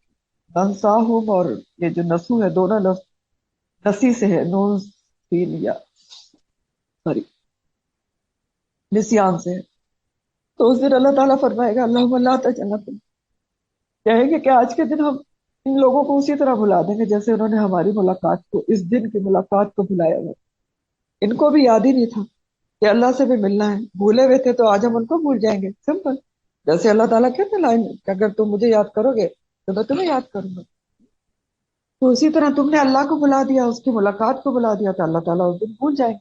ننساہم، اور یہ جو نسو ہے دونوں لفظ نسی سے ہے، نون سین یا سوری نسیان سے ہے۔ تو اس دن اللہ تعالیٰ فرمائے گا اللہم لا تجعلنا، کہیں گے کہ آج کے دن ہم ان لوگوں کو اسی طرح بلا دیں گے جیسے انہوں نے ہماری ملاقات کو، اس دن کی ملاقات کو بلایا ہوا۔ ان کو بھی یاد ہی نہیں تھا کہ اللہ سے بھی ملنا ہے، بھولے ہوئے تھے تو آج ہم ان کو بھول جائیں گے، سمپل۔ جیسے اللہ تعالیٰ کہتے ہیں لائن کہ اگر تم مجھے یاد کرو گے تو میں تمہیں یاد کروں گا، تو اسی طرح تم نے اللہ کو بلا دیا، اس کی ملاقات کو بلا دیا، تو اللہ تعالیٰ اس دن بھول جائیں گے۔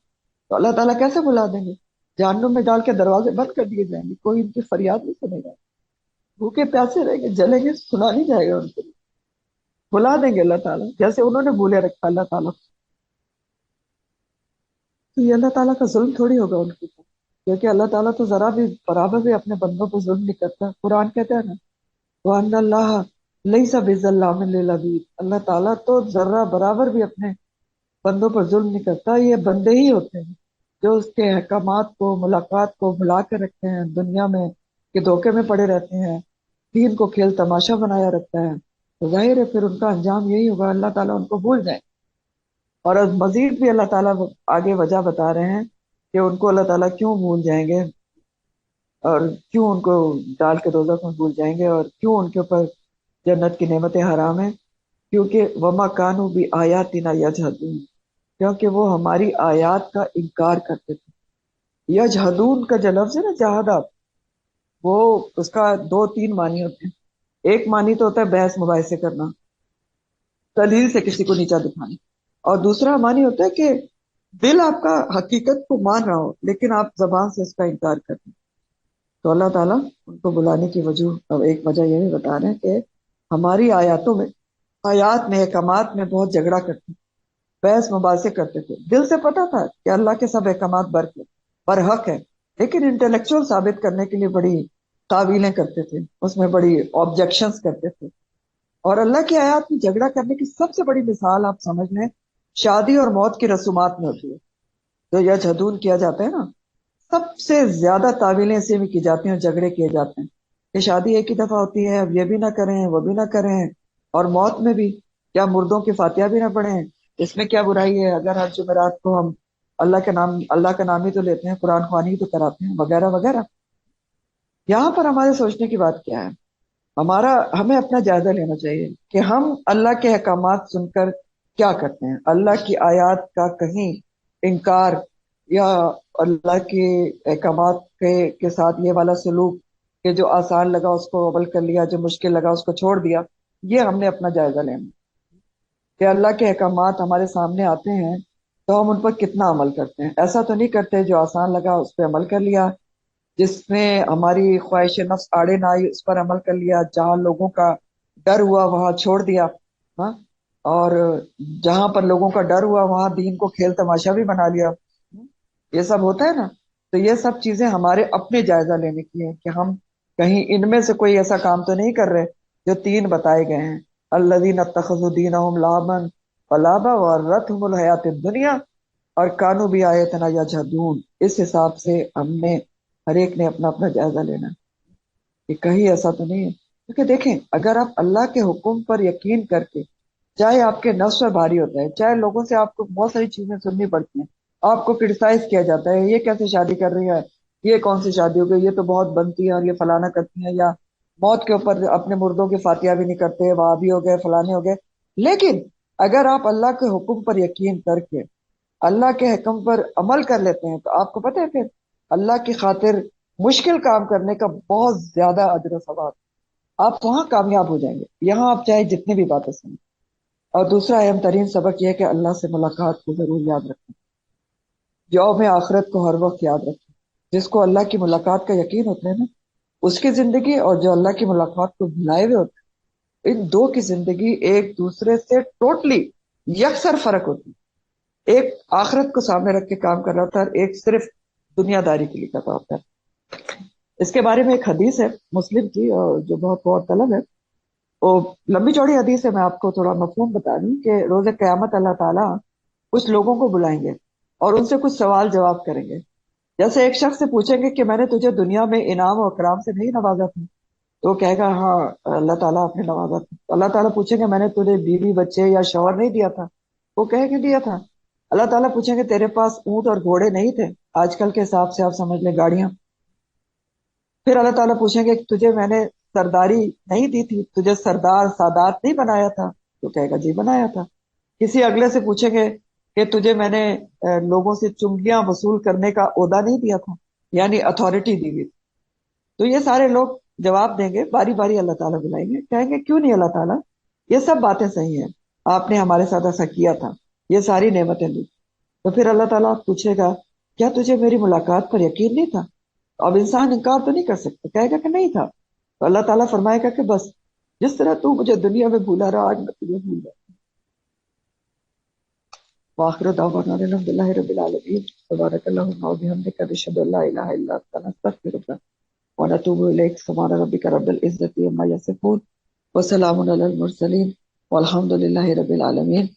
تو اللہ تعالیٰ کیسے بلا دیں گے؟ جہنم میں ڈال کے دروازے بند کر دیے جائیں گے، کوئی ان کی فریاد نہیں سنے گا، بھوکے پیاسے رہیں گے، جلیں گے، سنا نہیں جائے گا ان کو، بلا دیں گے اللہ تعالیٰ جیسے انہوں نے بھولے رکھا اللہ تعالیٰ کو۔ تو یہ اللہ تعالیٰ کا ظلم تھوڑی ہوگا ان کے اوپر، کیونکہ اللہ تعالیٰ تو ذرا بھی برابر بھی اپنے بندوں کو ظلم نہیں کرتا۔ قرآن کہتا ہے نا وَأَنَّ اللَّهَ لَيْسَ بِظَلَّامٍ لِّلْعَبِيدِ، اللہ تعالیٰ تو ذرہ برابر بھی اپنے بندوں پر ظلم نہیں کرتا، یہ بندے ہی ہوتے ہیں جو اس کے احکامات کو، ملاقات کو بھلا کے رکھتے ہیں، دنیا میں کے دھوکے میں پڑے رہتے ہیں، دین کو کھیل تماشا بنایا رکھتا ہے، تو ظاہر ہے پھر ان کا انجام یہی ہوگا، اللہ تعالیٰ ان کو بھول جائیں۔ اور اب مزید بھی اللہ تعالیٰ آگے وجہ بتا رہے ہیں کہ उनको अल्लाह ताला क्यों भूल जाएंगे और क्यों उनको डाल के दोजख में भूल जाएंगे और क्यों उनके ऊपर जन्नत की नेमतें हराम है। क्योंकि वमा कानू भी आयातिना यजहदून, क्योंकि वो हमारी आयात का इनकार करते थे। यजहदून का जो लफ्ज है ना, जहादा, वो उसका दो तीन मानी होते हैं। एक मानी तो होता है बहस मुबाहिसे करना, दलील से किसी को नीचा दिखाना, और दूसरा मानी होता है कि दिल आपका हकीकत को मान रहा हो लेकिन आप जबान से इसका इनकार कर रहे हैं। तो अल्लाह ताला उनको बुलाने की वजह, अब एक वजह ये भी बता रहे हैं कि हमारी आयातों में, आयात में, अहकामात में बहुत झगड़ा करते, बहस मुबासे करते थे। दिल से पता था कि अल्लाह के सब अहकामात बरहक है, लेकिन इंटेलेक्चुअल साबित करने के लिए बड़ी तावीलें करते थे, उसमें बड़ी ऑब्जेक्शंस करते थे। और अल्लाह की आयत में झगड़ा करने की सबसे बड़ी मिसाल आप समझ लें, शादी और मौत की रसूमात में होती है। जो यजहदून किया जाता है ना, सबसे ज्यादा तावीलें इसी में की जाती हैं और झगड़े किए जाते हैं कि शादी एक ही दफा होती है, अब ये भी ना करें वो भी ना करें, और मौत में भी क्या मुर्दों की फातिहा भी ना पढ़ें, इसमें क्या बुराई है, अगर हर जुमेरात को हम अल्लाह का नाम ही तो लेते हैं, कुरान ख्वानी ही तो कराते हैं, वगैरह वगैरह। यहाँ पर हमारे सोचने की बात क्या है, हमें अपना जायजा लेना चाहिए कि हम अल्लाह के अहकामात सुनकर क्या करते हैं। अल्लाह की आयत का कहीं इनकार, या अल्लाह के अहकामात के साथ ये वाला सलूक कि जो आसान लगा उसको अमल कर लिया, जो मुश्किल लगा उसको छोड़ दिया, ये हमने अपना जायजा लेना कि अल्लाह के अहकामात हमारे सामने आते हैं तो हम उन पर कितना अमल करते हैं। ऐसा तो नहीं करते जो आसान लगा उस पर अमल कर लिया, जिसमें हमारी ख्वाहिश नफ्स आड़े ना आई उस पर अमल कर लिया, जहां लोगों का डर हुआ वहां छोड़ दिया। हाँ, और जहां पर लोगों का डर हुआ वहां दीन को खेल तमाशा भी बना लिया। ये सब होता है ना। तो ये सब चीजें हमारे अपने जायजा लेने की है कि हम कहीं इनमें से कोई ऐसा काम तो नहीं कर रहे जो तीन बताए गए हैं, अल्लज़ीना इत्तखज़ू दीनहुम लाबन वलाबा वगर्रतहुमुल हयातुद दुनिया और कानू भी आयतना यजहदून। इस हिसाब से हमने हर एक ने अपना अपना जायजा लेना कि कहीं ऐसा तो नहीं है। क्योंकि देखें, अगर आप अल्लाह के हुक्म पर यकीन करके, चाहे आपके नफ्स पर भारी होता है, चाहे लोगों से आपको बहुत सारी चीजें सुननी पड़ती हैं, आपको क्रिटिसाइज किया जाता है, ये कैसे शादी कर रही है, ये कौन सी शादी हो गई, ये तो बहुत बनती है और ये फलाना करती है, या मौत के ऊपर अपने मुर्दों की फातिहा भी नहीं करते, वहाबी हो गए, फलाने हो गए। लेकिन अगर आप अल्लाह के हुक्म पर यकीन करके अल्लाह के हुक्म पर अमल कर लेते हैं तो आपको पता है फिर अल्लाह की खातिर मुश्किल काम करने का बहुत ज्यादा अजर सवाब, आप वहां कामयाब हो जाएंगे, यहाँ आप चाहे जितनी भी बातें सुनें। और दूसरा अहम तरीन सबक यह है कि अल्लाह से मुलाकात को जरूर याद रखें, यौम आखिरत को हर वक्त याद रखें। जिसको अल्लाह की मुलाकात का यकीन होता है ना, उसकी जिंदगी, और जो अल्लाह की मुलाकात को भुलाए हुए होते हैं, इन दो की जिंदगी एक दूसरे से टोटली यकसर फर्क होती है। एक आखिरत को सामने रख के काम कर रहा होता है और एक सिर्फ दुनियादारी के लिए कर रहा होता है। इसके बारे में एक हदीस है मुस्लिम की, और जो बहुत बहुत तलब है, वो लंबी चौड़ी हदीस है, मैं आपको थोड़ा मफहूम बता दूं कि रोज क़यामत अल्लाह ताला कुछ लोगों को बुलाएंगे और उनसे कुछ सवाल जवाब करेंगे। जैसे एक शख्स से पूछेंगे कि मैंने तुझे दुनिया में इनाम और इकराम से नहीं नवाजा था, तो वो कहेगा हाँ अल्लाह ताला आपने नवाजा था। तो अल्लाह ताला पूछेंगे मैंने तुझे बीवी बच्चे या शौहर नहीं दिया था, वो कहेगा दिया था। अल्लाह ताला पूछेंगे तेरे पास ऊंट और घोड़े नहीं थे, आजकल के हिसाब से आप समझ ले गाड़ियां। फिर अल्लाह ताला पूछेंगे कि तुझे मैंने सरदारी नहीं दी थी, तुझे सरदार सादात नहीं बनाया था, तो कहेगा जी बनाया था। किसी अगले से पूछेंगे कि तुझे मैंने लोगों से चुंगियां वसूल करने का ओहदा नहीं दिया था, यानी अथॉरिटी दी हुई थी। तो ये सारे लोग जवाब देंगे, बारी बारी अल्लाह ताला बुलाएंगे, कहेंगे क्यों नहीं अल्लाह ताला, ये सब बातें सही हैं, आपने हमारे साथ ऐसा किया था, ये सारी नेमतें दी। तो फिर अल्लाह ताला पूछेगा क्या तुझे मेरी मुलाकात पर यकीन नहीं था। अब इंसान इनकार तो नहीं कर सकता, कहेगा कि नहीं था। तो अल्लाह ताला फरमाएगा कि बस जिस तरह तू मुझे दुनिया में भूला रहा, आज मैं तुझे भूल रहा। वाखिर दावाना अल्हम्दुलिल्लाहि रब्बिल आलमीन, सुब्हानकल्लाहुम्मा व बिहम्दिका अशहदु अल्ला इलाहा इल्ला अंता अस्तगफिरुका व अतूबु इलैक। सुब्हान रब्बिका रब्बिल इज्जति अम्मा यसिफून व सलामुन अलल मुरसलीन वल्हम्दुलिल्लाहि रब्बिल आलमीन।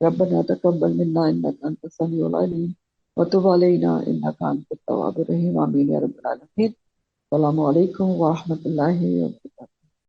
रब्बना तक़ब्बल मिन्ना इन्नका अंतस समीउल अलीम व तुब अलैना इन्नका अंतत तव्वाबुर रहीम। आमीन या रब्बल आलमीन। अस्सलामु अलैकुम व रहमतुल्लाहि व बरकातहू।